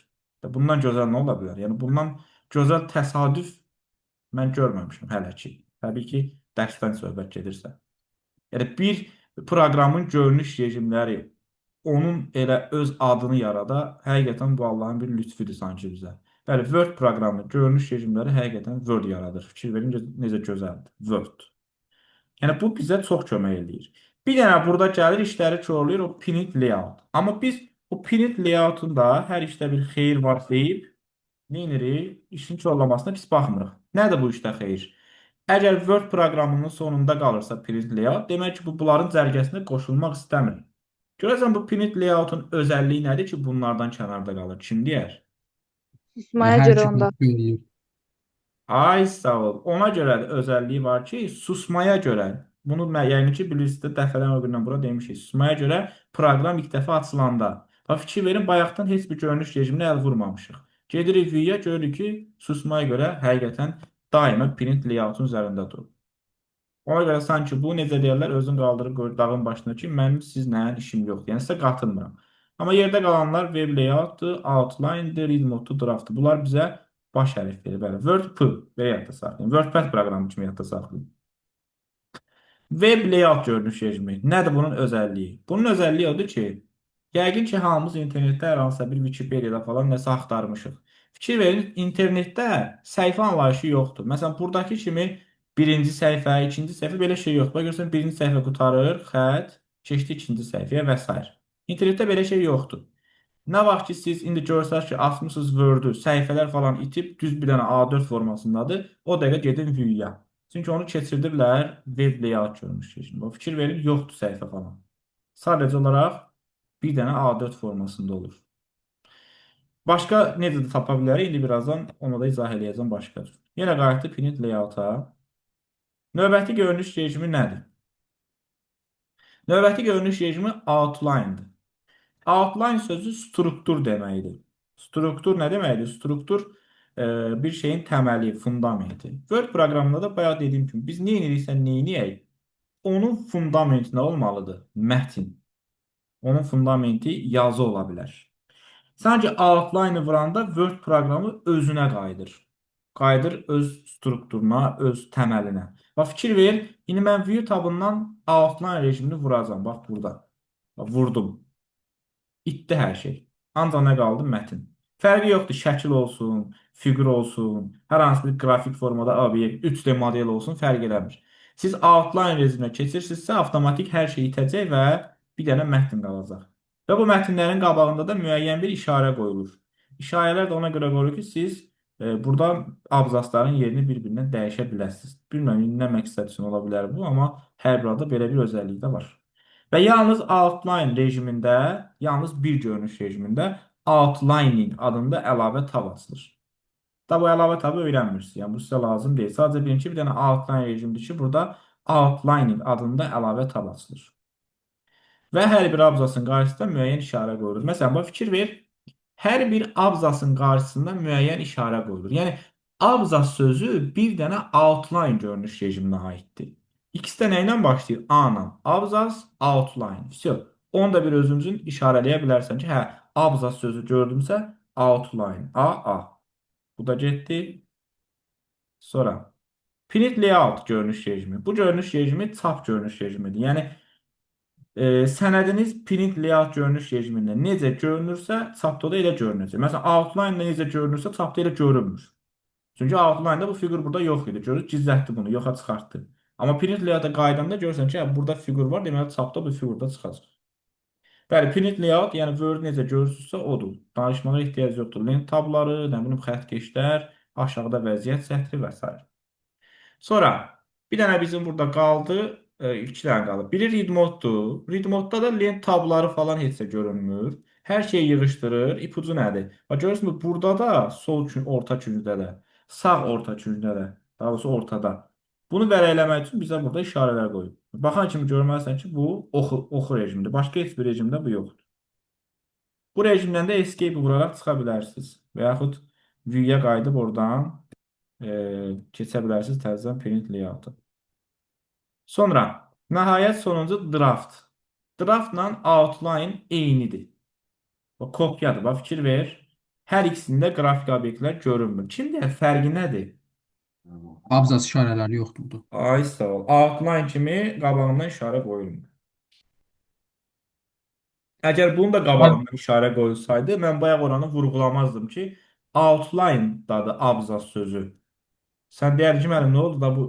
Bundan gözəl nə ola bilər? Yəni, bundan gözəl təsadüf mən görməmişim hələ ki. Təbii ki, dərsdən söhbət gedirsə. Yəni, bir proqramın görünüş rejimləri onun elə öz adını yarada, həqiqətən bu Allahın bir lütfüdür sanki bizə. Bəli, Word proqramı, görünüş rejimləri həqiqətən Word yaradır. Fikir verin, necə gözəldir. Word. Yəni, bu bizə çox kömək edir. Bir dənə burada gəlir, işləri korlayır, o pinit layout. Amma biz o pinit layoutun da hər işdə bir xeyir var deyib, neyinirik? İşin korlamasına pis baxmırıq. Nədir bu işdə xeyir? Əgər Word proqramının sonunda qalırsa print layout, demək ki, bu bunların cərgəsinə qoşulmaq istəmir. Görəsən bu print layoutun özəlliyi nədir ki, bunlardan kənarda qalır? Kim deyər? Susmaya Hər görə iki onda. qrup eləyir. Ay sağ ol. Ona görə də özəlliyi var ki, susmaya görə. Bunu yəqin ki, bilirsiniz də dəfədən o gündən bura demişik. Susmaya görə proqram ilk dəfə açılanda. Bax fikir verin, bayaqdan heç bir görünüş rejiminə əl vurmamışıq. Gedirik view-ya, görürük ki, susmaya görə həqiqətən daima print layoutun üzərində durur. Ona görə sanki bu necə deyirlər, özün qaldırıb qoyur dağın başına ki, mənim sizlə işim yoxdur. Yəni sizə qatılmıram. Amma yerdə qalanlar web layoutdur, outline-dir, read mode-dur, draft-dır. Bunlar bizə baş hərf verir. Bəli, WordP belə yadda saxlayın. WordPad proqramı kimi yadda saxlayın. Web layout görünüş rejimi. Nədir bunun özəlliyi? Bunun özəlliyi odur ki, yəqin ki, hamımız internetdə hər hansısa bir Wikipedia'da falan nəsə axtarmışıq. Fikir verin, internetdə səhifə anlayışı yoxdur. Məsələn, buradakı kimi birinci səhifə, ikinci səhifə belə şey yoxdur. Bax, görürsən, birinci səhifə qutarır, xətt, keçdi ikinci səhifəyə və s. İnternetdə belə şey yoxdur. Nə vaxt ki, siz indi görsəniz ki, açmısınız Word-ü, səhifələr falan itib, düz bir dənə A4 formasındadır, o dəqiqə gedin view-ya. Çünki onu keçirdiblər web layout görünüş rejimi. O fikir verin, yoxdur səhifə falan. Sadəcə olaraq bir dənə A4 formasında olur. Başqa necə də tapa bilərik? İndi birazdan onu da izah edəcəm başqa cür. Yenə qayıtdı print layout-a. Növbəti görünüş rejimi nədir? Növbəti görünüş rejimi outline-dır. Outline sözü struktur deməkdir. Struktur nə deməkdir? Struktur bir şeyin təməli, fundamenti. Word proqramında da bayaq dediyim kimi biz nə ediriksə nə edək? Onun fundamenti nə olmalıdır? Mətin. Onun fundamenti yazı ola bilər. Sadəcə outline-ı vuranda Word proqramı özünə qayıdır. Qayıdır öz strukturuna, öz təməlinə. Bax fikir ver, indi mən view tabından outline rejimini vuracağam. Bax burada. Bax, vurdum. İtdi hər şey. Ancaq nə qaldı? Mətin. Fərqi yoxdur. Şəkil olsun, fiqur olsun, hər hansı bir qrafik formada obyekt, 3D model olsun, fərq eləmir. Siz outline rejiminə keçirsinizsə, avtomatik hər şey itəcək və bir dənə mətn qalacaq. Və bu mətnlərin qabağında da müəyyən bir işarə qoyulur. İşarələr də ona görə qoyulur ki, siz burada abzasların yerini bir-birindən dəyişə biləsiniz. Bilmirəm, nə məqsəd üçün ola bilər bu, amma hər bir halda belə bir özəlliyi də var. Və yalnız outline rejimində, yalnız bir görünüş rejimində outlining adında əlavə tab açılır. Da bu əlavə tabı öyrənmirsiniz. Yəni bu sizə lazım deyil. Sadəcə bilin ki, bir dənə outline rejimdir ki, burada outlining adında əlavə tab açılır. Və hər bir abzasın qarşısında müəyyən işarə qoyulur. Məsələn, bu fikir ver, hər bir abzasın qarşısında müəyyən işarə qoyulur. Yəni abzas sözü bir dənə outline görünüş rejiminə aiddir. İkisi də nə ilə başlayır? A ilə. Abzas, outline. Всё. Onu da bir özümüzün işarələyə bilərsən ki, hə, abzas sözü gördümsə, outline. A, A. Bu da getdi. Sonra print layout görünüş rejimi. Bu görünüş rejimi çap görünüş rejimidir. Yəni sənədiniz print layout görünüş rejimində necə görünürsə, çapda da elə görünəcək. Məsələn, outline-da necə görünürsə, çapda elə görünmür. Çünki outline-da bu fiqur burada yox idi. Görür, gizlətdi bunu, yoxa çıxartdı. Amma print layout-a qaydanda görürsən ki, burada fiqur var, deməli çapda bu fiqurda çıxacaq. Bəli, print layout, yəni Word necə görürsünüzsə odur. Danışmağa ehtiyac yoxdur. Lent tabları, nə bilim xəttkeşlər, aşağıda vəziyyət sətri və s. Sonra bir dənə bizim burada qaldı, iki dənə qalıb. Biri read mode-dur. Read mode-da da lent tabları falan heç də görünmür. Hər şeyi yığışdırır. İpucu nədir? Bax görürsünüz, burada da sol orta küncdə də, sağ orta küncdə də, daha doğrusu ortada. Bunu vərəqləmək üçün bizə burada işarələr qoyub. Baxan kimi görməlisən ki, bu oxu rejimidir. Başqa heç bir rejimdə bu yoxdur. Bu rejimdən də escape vuraraq çıxa bilərsiniz. Və yaxud view-ya qayıdıb oradan keçə bilərsiniz təzədən print layout-a. Sonra, nəhayət sonuncu draft. Draftla outline eynidir. O kopyadır. Bax, fikir ver. Hər ikisində qrafik obyektlər görünmür. Kim deyər, fərqi nədir? Abzas işarələri yoxdur. Ay sağ ol. Outline kimi qabağından işarə qoyulmur. Əgər bunun da qabağından işarə qoyulsaydı, mən bayaq oranı vurğulamazdım ki, outline-dadır abzas sözü. Sən deyər ki, müəllim, nə oldu da bu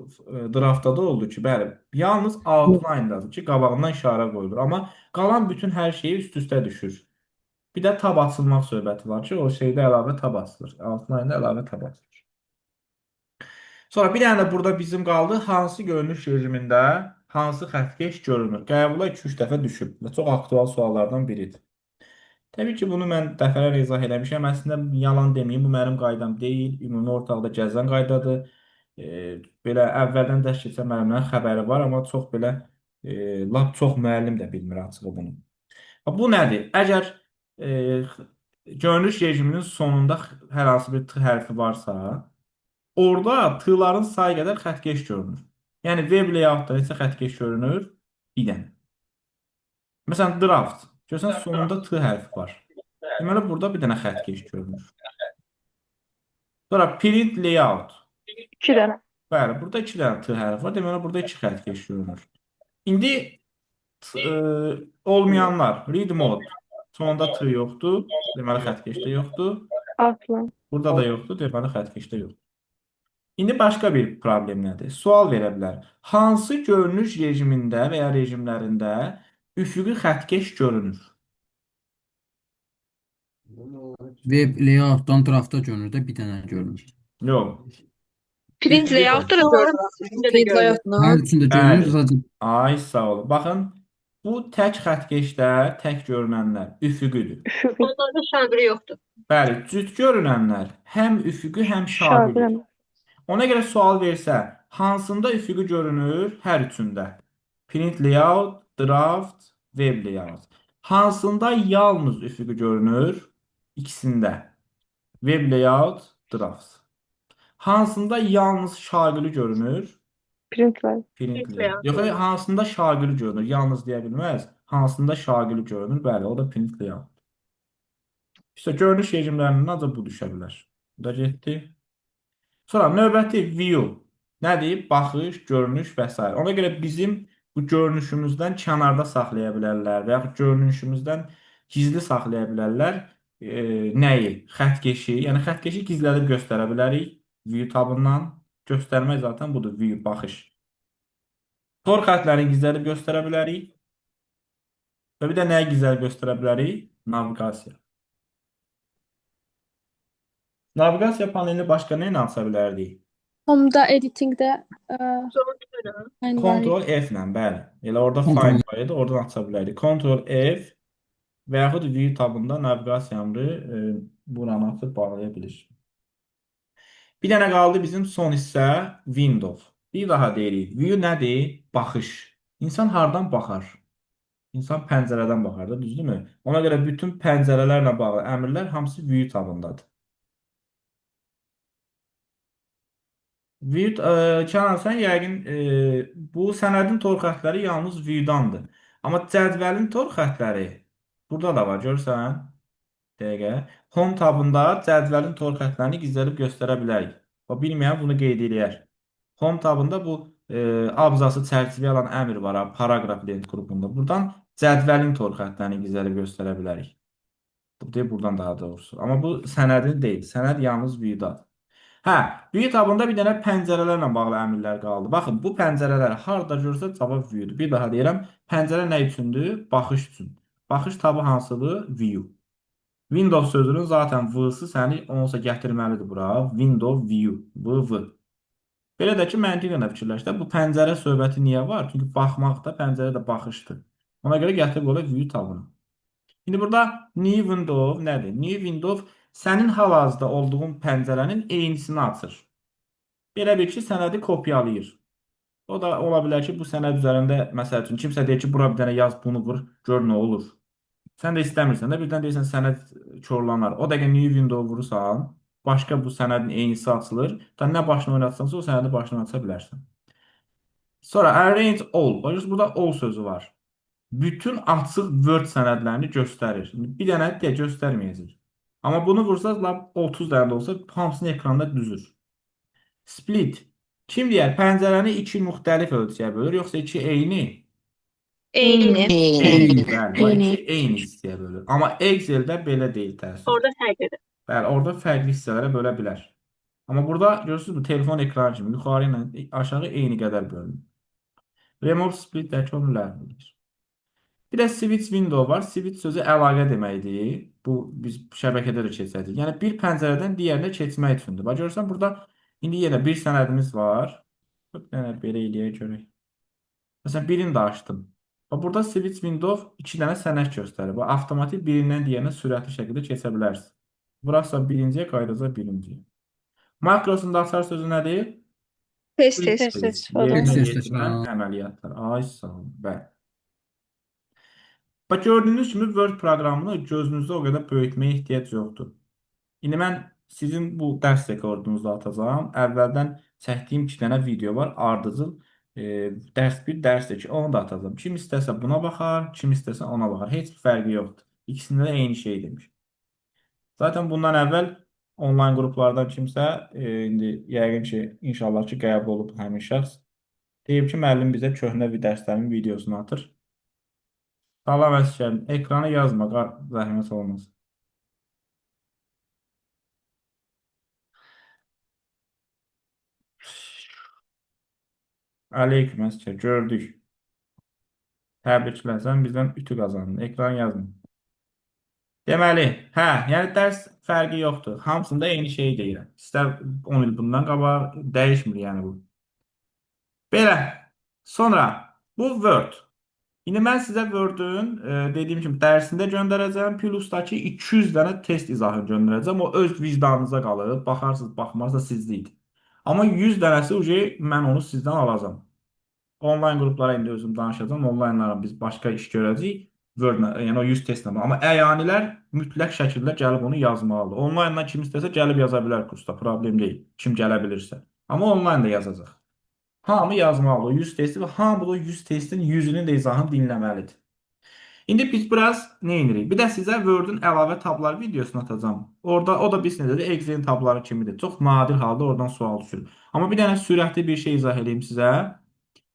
draftda da oldu ki, bəli, yalnız outline-dadır ki, qabağından işarə qoyulur. Amma qalan bütün hər şeyi üst-üstə düşür. Bir də tab açılmaq söhbəti var ki, o şeydə əlavə tab açılır. Outline-da əlavə tab açılır. Sonra bir dənə də burada bizim qaldı. Hansı görünüş rejimində hansı xəttkeş görünür? Qəbula 2-3 dəfə düşüb və çox aktual suallardan biridir. Təbii ki, bunu mən dəfələrlə izah eləmişəm. Əslində yalan deməyim, bu mənim qaydam deyil. Ümumi ortaqda gəzən qaydadır. Belə əvvəldən dərs keçən müəllimlərin xəbəri var, amma çox belə lap çox müəllim də bilmir açığı bunu. Bu nədir? Əgər e, görünüş rejiminin sonunda hər hansı bir t hərfi varsa, orada t-ların sayı qədər xəttkeş görünür. Yəni web layoutda neçə xəttkeş görünür? Bir dənə. Məsələn, draft. Görsən sonunda t hərfi var. Deməli burada bir dənə xəttkeş görünür. Sonra print layout. 2 dənə. Bəli, burada 2 dənə t hərfi var. Deməli burada 2 xəttkeş görünür. İndi olmayanlar read mode. Sonunda t yoxdur. Deməli xəttkeş də yoxdur. Aslan. Burada da yoxdur. Deməli xəttkeş də yoxdur. İndi başqa bir problem nədir? Sual verə bilər. Hansı görünüş rejimində və ya rejimlərində üfüqi xəttkeş görünür? Web layoutdan drafta görünür də bir dənə görünür. Yox. Print layout'da da görürəm. Hər üçündə görünür, Bəli. sadəcə Ay sağ olun. Baxın, bu tək xəttkeşlər, tək görünənlər üfüqüdür. Üfüqi. Onlarda şagiri yoxdur. Bəli, cüt görünənlər həm üfüqü, həm şagülü. Şagirəm. Ona görə sual versə, hansında üfüqü görünür? Hər üçündə. Print layout, draft, web layout. Hansında yalnız üfüqü görünür? İkisində. Web layout, draft. Hansında yalnız şagülü görünür? Printlər. Print layout. Yox, hansında şagülü görünür? Yalnız deyə bilməz. Hansında şagülü görünür? Bəli, o da print layout. İşte görünüş rejimlərindən ancaq bu düşə bilər. Bu da getdi. Sonra növbəti view. Nədir? Baxış, görünüş və s. Ona görə bizim bu görünüşümüzdən kənarda saxlaya bilərlər və yaxud görünüşümüzdən gizli saxlaya bilərlər. Nəyi? Xəttkeşi. Yəni xəttkeşi gizlədib göstərə bilərik. View tabından. Göstərmək zaten budur. View, baxış. Tor xəttlərini gizlədib göstərə bilərik. Və bir də nəyi gizlədib göstərə bilərik? Naviqasiya. Naviqasiya panelini başqa nə ilə aça bilərdik? Home'da editingdə Zor görürəm. Ctrl F ilə, bəli. Elə orada Ctrl find var idi, oradan aça bilərdik. Ctrl F və yaxud view tabında naviqasiyamı buranı açıb bağlaya bilir. Bir dənə qaldı bizim son hissə window. Bir daha deyirik. View nədir? Baxış. İnsan hardan baxar? İnsan pəncərədən baxar da, düzdürmü? Ona görə bütün pəncərələrlə bağlı əmrlər hamısı view tabındadır. View, Kənan, sən yəqin bu sənədin tor xəttləri yalnız view-dandır. Amma cədvəlin tor xəttləri burada da var, görürsən? Dəqiqə. Home tabında cədvəlin tor xəttlərini gizlədib göstərə bilərik. Və bilməyən bunu qeyd eləyər. Home tabında bu abzası çərçivəyə alan əmr var, paragraf lent qrupunda. Buradan cədvəlin tor xəttlərini gizlədib göstərə bilərik. Buradan daha doğrusu. Amma bu sənədin deyil. Sənəd yalnız view-dadır. Hə, view tabında bir dənə pəncərələrlə bağlı əmrlər qaldı. Baxın, bu pəncərələr harda görsə cavab view-dur. Bir daha deyirəm, pəncərə nə üçündür? Baxış üçün. Baxış tabı hansıdır? View. Windows sözünün zaten V-sı səni onsa gətirməlidir bura. Window, view. V. Belə də ki, məntiqlə də fikirləş də, bu pəncərə söhbəti niyə var? Çünki baxmaq da, pəncərə də baxışdır. Ona görə gətirib ola view tabını. İndi burada new window nədir? New window sənin hal-hazırda olduğun pəncərənin eynisini açır. Belə bir ki, sənədi kopyalayır. O da ola bilər ki, bu sənəd üzərində, məsəl üçün, kimsə deyir ki, bura bir dənə yaz, bunu vur, gör nə olur. Sən də istəmirsən də, birdən deyirsən, sənəd korlanar. O dəqiqə new window vurursan, başqa bu sənədin eynisi açılır. Da nə başını oynatsansa, o sənədi başını aça bilərsən. Sonra arrange all. Baxıyorsunuz, burada all sözü var. Bütün açıq Word sənədlərini göstərir. Bir dənə deyə göstərməyəcək. Amma bunu vursaq, 30 dənə də olsa, hamısını ekranda düzür. Split. Kim deyər? Pəncərəni 2 müxtəlif ölçüyə bölür, yoxsa 2 eyni? Eyni. Eyni. Bəli, 2 eyni hissəyə bölür. Amma Excel-də belə deyil təəssüf. Orada fərqlidir. Bəli, orada fərqli hissələrə bölə bilər. Amma burada görürsünüz bu telefon ekranı kimi yuxarı ilə aşağı eyni qədər bölünür. Remove split də ki, onu ləğv edir. Bir də switch window var. Switch sözü əlaqə deməkdir. Bu biz şəbəkədə də keçəcəyik. Yəni bir pəncərədən digərinə keçmək üçündür. Bax görürsən burada İndi yenə bir sənədimiz var. Bir dənə belə eləyək görək. Məsələn, birini də açdım. Bax, burada switch window 2 dənə sənəd göstərir. Bu avtomatik birindən digərinə sürətli şəkildə keçə bilərsiniz. Burası birinciyə, qaydacaq birinciyə. Makrosun da açar sözü nədir? Test Test test. istifadə Yerinə Test yetirilən təkrarı. əməliyyatlar. Ay sağ olun. Bəli. Bax, gördüyünüz kimi Word proqramını gözünüzdə o qədər böyütməyə ehtiyac yoxdur. İndi mən sizin bu dərs rekordunuzda atacağım. Əvvəldən çəkdiyim 2 dənə video var. Ardıcıl dərs 1, dərs 2. Onu da atacağım. Kim istəsə buna baxar, kim istəsə ona baxar. Heç bir fərqi yoxdur. İkisində də eyni şey demiş. Zaten bundan əvvəl onlayn qruplardan kimsə indi yəqin ki, inşallah ki, qəbul olub həmin şəxs. Deyib ki, müəllim bizə köhnə bir dərslərin videosunu atır. Salam əsgərim, ekranı yazma, zəhmət olmaz. Aleyküm əsgər, gördük. Təbriklər, sən bizdən ütü qazandın. Ekran yazma. Deməli, hə, yəni dərs fərqi yoxdur. Hamısında eyni şeyi deyirəm. İstər 10 il bundan qabaq, dəyişmir yəni bu. Belə, sonra bu Word. İndi mən sizə Word-ün dediyim kimi dərsində göndərəcəm. Plusdakı 200 dənə test izahı göndərəcəm. O öz vicdanınıza qalır. Baxarsınız, baxmarsınız sizlik. Amma 100 dənəsi mən onu sizdən alacağım. Onlayn qruplara indi özüm danışacağım. Onlaynlara biz başqa iş görəcəyik. Word-la, yəni o 100 testlə. Amma əyanilər mütləq şəkildə gəlib onu yazmalıdır. Onlayndan kim istəsə gəlib yaza bilər kursda. Problem deyil. Kim gələ bilirsə. Amma onlayn da yazacaq. Hamı yazmalı o 100 testi və hamı da o 100 testin 100-ünün də izahını dinləməlidir. İndi biz biraz nə edirik? Bir də sizə Word-ün əlavə tablar videosunu atacağım. Orada o da biz necədir? Excel tabları kimidir. Çox nadir halda oradan sual düşür. Amma bir dənə sürətli bir şey izah edeyim sizə.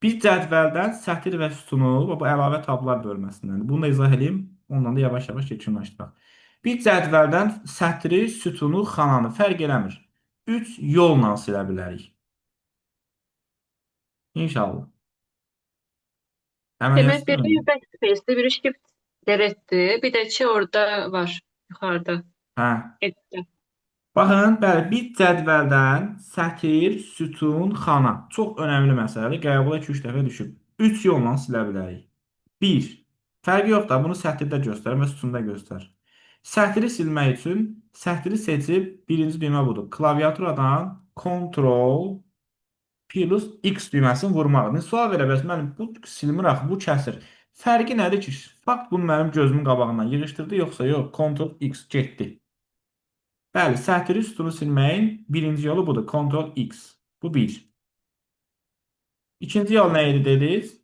Biz cədvəldən sətir və sütunu və bu əlavə tablar bölməsindən. Bunu da izah edeyim. Ondan da yavaş-yavaş yekunlaşdıraq. Biz cədvəldən sətri, sütunu, xananı fərq eləmir. 3 yolla silə bilərik. İnşallah. Həmən Demək biri yazsın. backspace'de, biri shift delet'ti. Bir de ki orada var yukarıda. Hə. Edit'te. Baxın, bəli, bir cədvəldən sətir, sütun, xana. Çox önəmli məsələdir. Qəbula 2-3 dəfə düşüb. 3 yolla silə bilərik. 1. Fərqi yoxdur. Bunu sətirdə göstərir və sütunda göstərir. Sətiri silmək üçün sətiri seçib birinci düymə budur. Klaviaturadan Ctrl plus X düyməsini vurmaq. İndi sual verə bilərsiniz. Mənim bu silmir axı, bu kəsir. Fərqi nədir ki? Fakt bunu mənim gözümün qabağından yığışdırdı yoxsa yox? Ctrl X getdi. Bəli, sətiri sütunu silməyin birinci yolu budur. Ctrl X. Bu 1. İkinci yol nə idi dediniz?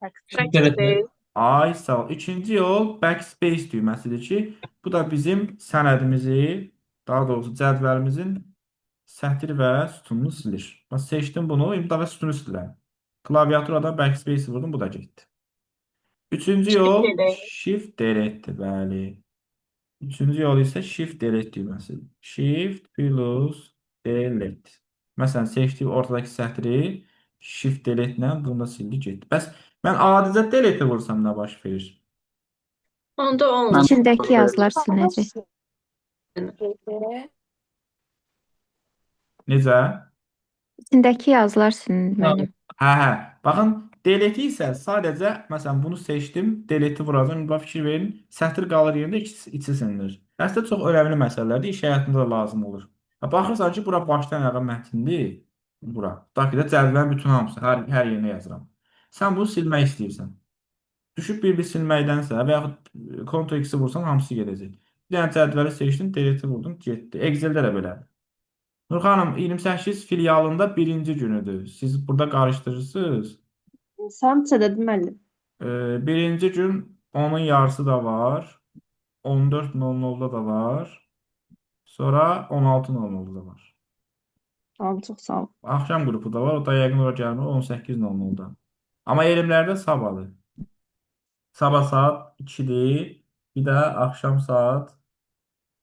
Backspace. Ay sağ ol. İkinci yol backspace düyməsidir ki, bu da bizim sənədimizi, daha doğrusu cədvəlimizin sətir və sütununu silir. Bax, seçdim bunu, indi və sütunu silirəm. Klaviaturadan backspace vurdum, bu da getdi. Üçüncü yol shift delete'dir, bəli. Üçüncü yol isə shift delete düyməsidir. Shift plus delete. Məsələn, seçdiyim ortadakı sətri shift delete ilə bunu da sildi, getdi. Bəs mən adicə delete vursam nə baş verir? Onda olmaz. İçindəki yazılar silinəcək. Necə? İçindəki yazılar silinməli. Hə. Baxın, delete isə sadəcə, məsələn, bunu seçdim, delete vuracam. İndi fikir verin, sətir qalır yerində, içi silinir. Əslində çox önəmli məsələlərdir, iş həyatında da lazım olur. Baxırsan ki, bura başdan ayağa mətndir. Bura. Tutaq ki, cədvəlin bütün hamısı, hər yerinə yazıram. Sən bunu silmək istəyirsən. Düşüb bir silməkdənsə və yaxud Ctrl X-i vursan hamısı gedəcək. Bir dənə cədvəli seçdim, delete vurdum, getdi. Excel-də də belədir. Nur xanım, 28 filialında birinci günüdür. Siz burada qarışdırırsınız. Samça dedim müəllim. Birinci gün onun yarısı da var. 14:00-da da var. Sonra 16:00-da da var. Tamam, çox sağ ol. Axşam qrupu da var. O da yəqin ora gəlmir 18:00-da. Amma elmlərdə sabahdır. Sabah saat 2-dir. Bir də axşam saat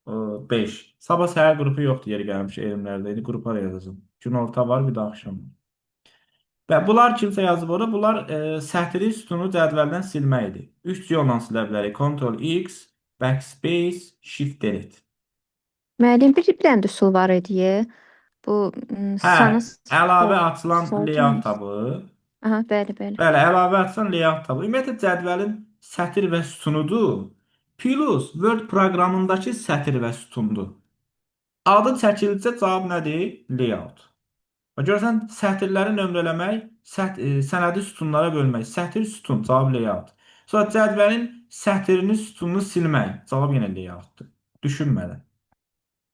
5. Sabah səhər qrupu yoxdur yeri gəlmiş elmlərdə. İndi qrupa da yazacağım. Günorta var, bir də axşam. Və bunlar kimsə yazıb ora. Bunlar sətiri, sütunu cədvəldən silməkdir. 3 yolla silə bilərik. Ctrl X, backspace, shift delete. Müəllim bir dənə də üsul var idi. Bu Hə, sana əlavə açılan sol layout tabı. Aha, bəli, bəli. Bəli, əlavə açılan layout tabı. Ümumiyyətlə cədvəlin sətir və sütunudur. Plus Word proqramındakı sətir və sütundur. Adı çəkildikcə cavab nədir? Layout. Və görürsən, sətirləri nömrələmək, sənədi sütunlara bölmək. Sətir, sütun, cavab layout. Sonra cədvəlin sətirini, sütununu silmək. Cavab yenə layoutdur. Düşünmədən.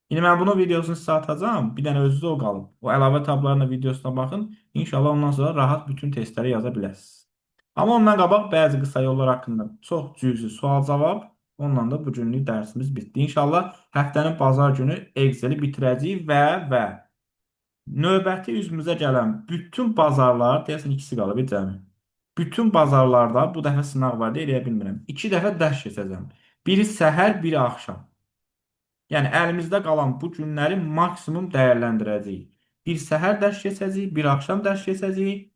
İndi mən bunun videosunu sizə atacağım. Bir dənə özünüzdə o qalıb. O əlavə tablarına videosuna baxın. İnşallah ondan sonra rahat bütün testləri yaza biləsiniz. Amma ondan qabaq bəzi qısa yollar haqqında çox cüzi sual-cavab. Onunla da bu günlük dərsimiz bitdi. İnşallah həftənin bazar günü Excel-i bitirəcəyik və növbəti üzümüzə gələn bütün bazarlar, deyəsən ikisi qalıb cəmi. Bütün bazarlarda bu dəfə sınaq var deyə eləyə bilmirəm. 2 dəfə dərs keçəcəm. Biri səhər, biri axşam. Yəni əlimizdə qalan bu günləri maksimum dəyərləndirəcəyik. Bir səhər dərs keçəcəyik, bir axşam dərs keçəcəyik.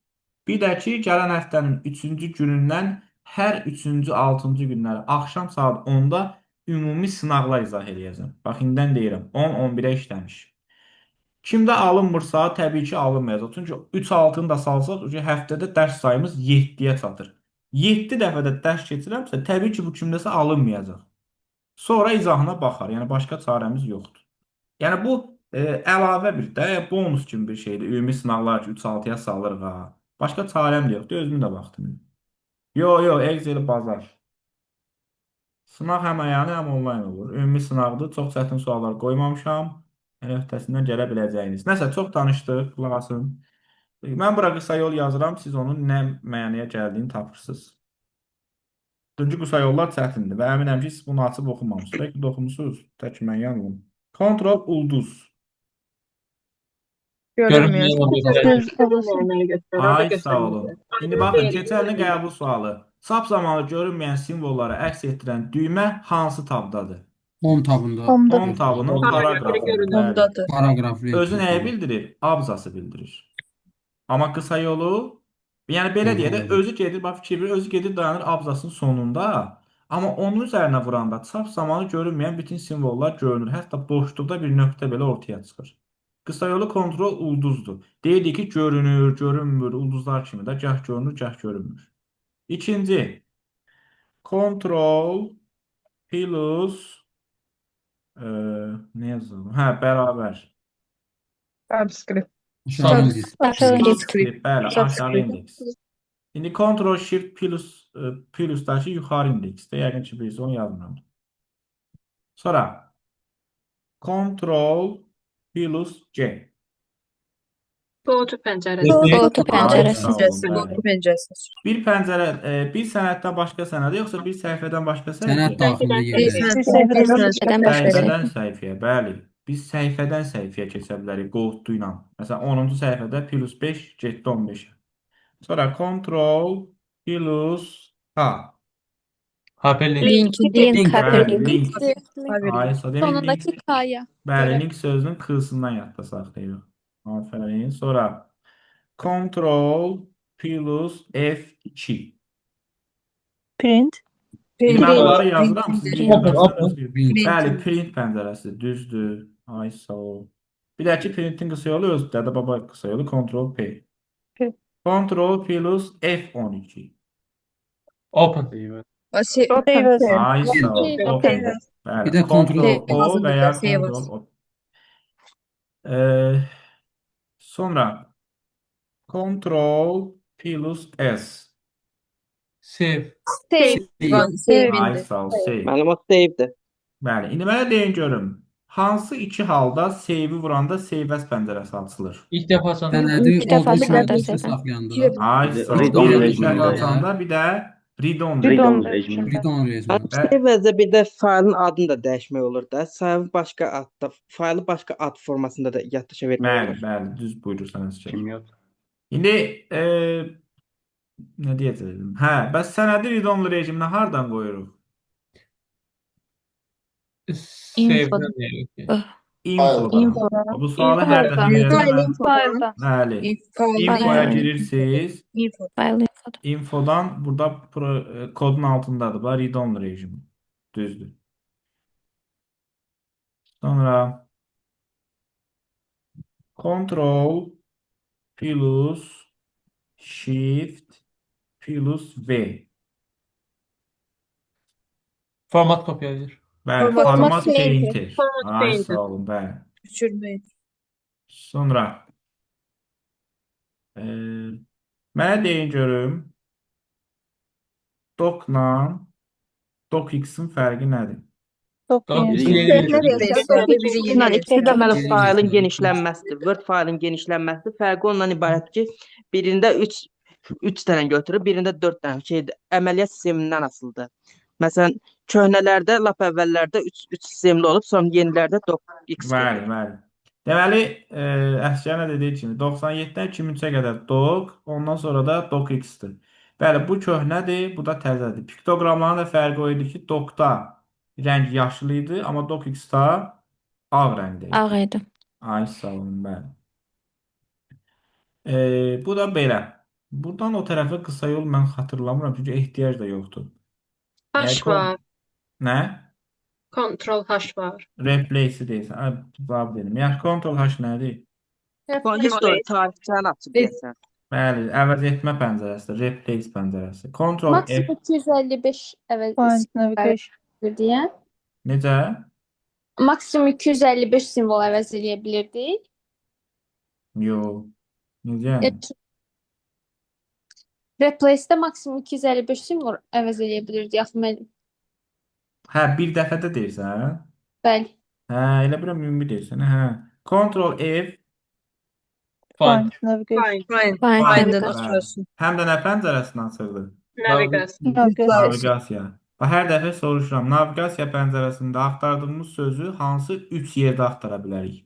Bir də ki, gələn həftənin 3-cü günündən hər 3-cü, 6-cı günləri axşam saat 10-da ümumi sınaqlar izah edəcəm. Bax, indidən deyirəm, 10-11-ə işləmiş. Kimdə alınmırsa, təbii ki, alınmayacaq. Çünki 3-6-nı da salsaq, həftədə dərs sayımız 7-yə çatır. 7 dəfədə dərs keçirəmsə, təbii ki, bu kimdəsə alınmayacaq. Sonra izahına baxar. Yəni, başqa çarəmiz yoxdur. Yəni, bu əlavə bir də, bonus kimi bir şeydir. Ümumi sınaqlar ki, 3-6-ya salırıq ha. Başqa çarəm də yoxdur. Özümün də vaxtım yox. Yo, Excel bazar. Sınaq həm əyani, həm onlayn olur. Ümumi sınaqdır. Çox çətin suallar qoymamışam. Yəni, öhdəsindən gələ biləcəyiniz. Nəsə, çox danışdıq. Qulaq asın. Mən bura qısa yol yazıram. Siz onun nə mənaya gəldiyini tapırsınız. Dördüncü qısa yollar çətindir və əminəm ki, siz bunu açıb oxumamışsınız. Bəlkə də oxumusunuz. Tək mən yanılım. Kontrol ulduz. Görünməyən obyektlər. Görünməyənləri göstər. Orada Ay, sağ göstərmir. olun. İndi baxın, keçən ilin qəbul sualı. Sap zamanı görünməyən simvolları əks etdirən düymə hansı tabdadır? 10 tabında. 10 tabının Paragrafı paragrafı. görünür. Bəli. Paragraflı. Özü nəyi bildirir? Abzası bildirir. Amma qısa yolu, yəni belə deyə də özü gedir, bax fikir verir, özü gedir dayanır abzasın sonunda. Amma onun üzərinə vuranda çap zamanı görünməyən bütün simvollar görünür. Hətta boşluqda bir nöqtə belə ortaya çıxır. Qısa yolu kontrol ulduzdur. Deyirdik ki, görünür, görünmür, ulduzlar kimi də gah görünür, gah görünmür. İkinci, kontrol plus nə yazalım? Hə, bərabər. Subscript. Subscript. Bəli, aşağı indeks. İndi Ctrl Shift plusdakı yuxarı indeksdə. Yəqin ki, biz onu yazmıram. Sonra Ctrl plus C. Go to pəncərəsi. Go to Ay, pəncərəsi. sağ olun, bəli. Pəncərəsi. Bir pəncərə, bir sənəddən başqa sənədə, yoxsa bir səhifədən başqa Sənəd səhifəyə? daxilində Bir yerləşir. Səhifədən başqa Səhifədən səhifəyə, bəli. Biz səhifədən səhifəyə keçə bilərik qovdu ilə. Məsələn, 10-cu səhifədə plus 5 getdi 15-ə. Sonra Ctrl plus H. Hyperlink. Link, Bəli, hyperlink. link. Ay, demək Sonundakı link. K-ya. Bəli, link sözünün K-sından yadda saxlayırıq. Aferin. Sonra Ctrl plus F2. Print. İndi mən bunları yazıram, siz bir Open, yazarsanız open. özgür. Bəli, print pəncərəsi, düzdür. Ay, sağ ol. Bir də ki, printin qısa yolu öz Dədə Baba qısa yolu Ctrl P. P. Ctrl plus F12. Open. Ay, sağ ol. Save. Open. Bir Bəli, də Ctrl Ctrl O və ya Ctrl O. Sonra Ctrl plus S. Save. Ay, sağ ol, save. Məlumat save'dir. Bəli, indi mənə deyin görüm. Hansı iki halda save-i vuranda save as pəncərəsi açılır? İlk dəfə açanda. Sənədi Bir dəfə olduğu sənəd sənəddə açacaq. saxlayanda. Ay, sağ ol. Read-on Bir rejimində dəfə ya. açanda, bir də read-on Read-on rejimində. rejimində. Read-on rejimi. Save bir də faylın adını da dəyişmək olur da. Faylı başqa ad formasında da yaddaşa vermək Bəli, olur. bəli, düz buyurursanız ki. İndi nə deyəcəydim? Hə, bəs sənədi read-on rejiminə hardan qoyuruq? Save'dən deyək ki. Infodan. Bu sualı hər dəfə verəndə mən... File'da. Bəli. Infoya girirsiniz. File infoda. Infodan burada kodun altındadır. Read-on rejimi. Düzdür. Sonra Ctrl plus Shift plus V. Format kopyalayır. Bəli, Format format painter. painter. Format Ay, painter. sağ olun, bəli. Küçülmək. Sonra e, mənə deyin görüm, docla docx-in fərqi nədir? Doc Doc yeni yeni sözlər. bir Biri söz. beşlər, biri İkisindən yeni. ikisi də mənim Yeni faylın bir söz. genişlənməsidir. Word faylın genişlənməsidir. Fərqi ondan ibarətdir ki, birində 3 dənə götürür, birində 4 dənə şeydir. Əməliyyat sistemindən asılıdır. Məsələn, köhnələrdə, lap əvvəllərdə 3 sistemli olub, sonra yenilərdə docx Bəli, gedir. bəli. Deməli, Əsgərə dediyi kimi 97-dən 2003-ə qədər doc, ondan sonra da docx-dir. Bəli, bu köhnədir, bu da təzədir. Piktoqramların da fərqi o idi ki, docda rəng yaşlı idi, amma docx-da ağ rəngdə Ağ idi. idi. Ay, sağ olun, bəli. Bu da belə. Buradan o tərəfə qısa yol mən xatırlamıram, çünki ehtiyac da yoxdur. Yəni, H var. nə? Ctrl H var. Replace-i deyirsən. Ay, cavab verim. Yəni, Ctrl H nədir? History tarixçəni açıb deyəsən. Bəli, əvəz etmə pəncərəsi, replace pəncərəsi. Ctrl F Maksimum 255 əvəz Find navigation. edir. necə? Maksimum 255 simvol əvəz edə bilirdik. Yox. Necə yəni? Replace-də maksimum 255 simvol əvəz edə bilirdik. Axı mən Hə, bir dəfədə deyirsən? bəli. Hə, elə bilirəm ümumi deyirsən. Hə. Ctrl F Find. Find navigation. Find. Find Find. navigation. Həm də nə pəncərəsindən açıldı? Navigasiya. Navigation. Naviqasiya. Və hər dəfə soruşuram, naviqasiya pəncərəsində axtardığımız sözü hansı 3 yerdə axtara bilərik?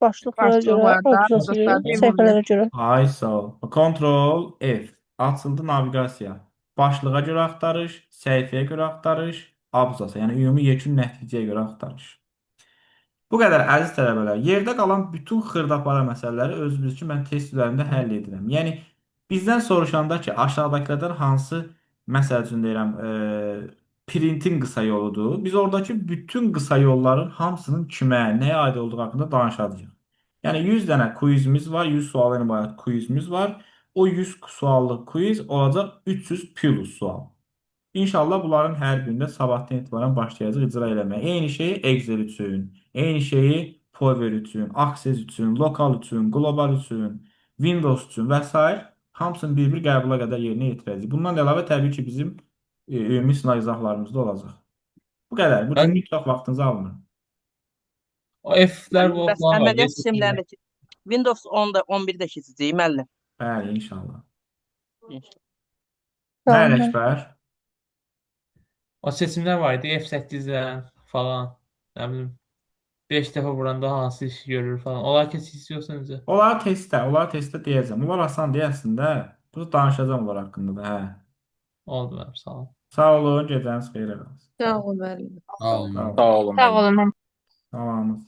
Başlıqlara görə, obzasiya, səhifələrə görə. Ay, sağ ol. Ctrl F. Açıldı naviqasiya. Başlığa görə axtarış, səhifəyə görə axtarış, abzasa, yəni ümumi yekun nəticəyə görə axtarış. Bu qədər əziz tələbələr. Yerdə qalan bütün xırdapara məsələləri özünüz üçün mən test üzərində həll edirəm. Yəni bizdən soruşanda ki, aşağıdakılardan hansı məsəl üçün deyirəm, printin qısa yoludur. Biz oradakı bütün qısa yolların hamısının kimə, nəyə aid olduğu haqqında danışacağıq. Yəni 100 dənə quizimiz var, 100 sualdan ibarət quizimiz var. O 100 suallıq quiz olacaq 300 plus sual. İnşallah bunların hər birində sabahdan etibarən başlayacaq icra eləməyə. Eyni şeyi Excel üçün, eyni şeyi Power üçün, Access üçün, Local üçün, Global üçün, Windows üçün və s. hamısını bir-bir qəbula qədər yerinə yetirəcəyik. Bundan əlavə təbii ki, bizim ümumi sınaq izahlarımız da olacaq. Bu qədər. Bu gün mütləq vaxtınızı almıram. O F-lər bu Bəs əməliyyat sistemlərindəki Windows 10-da 11-də keçəcəyik müəllim. Bəli, inşallah. İnşallah. Nə Ələkbər? O seçimlər var idi F8-dən falan. Nə bilim 5 dəfə vuranda hansı iş görür falan. Onlar keçirsiniz necə? Onlara testdə deyəcəm. Onlar asan deyəsən də. Bu danışacağım onlar haqqında da, hə. Oldu mənim, sağ olun. Sağ olun, gecəniz xeyrə qalsın. Sağ ol müəllim. Sağ olun. Sağ olun. Sağ olun. Tamamız.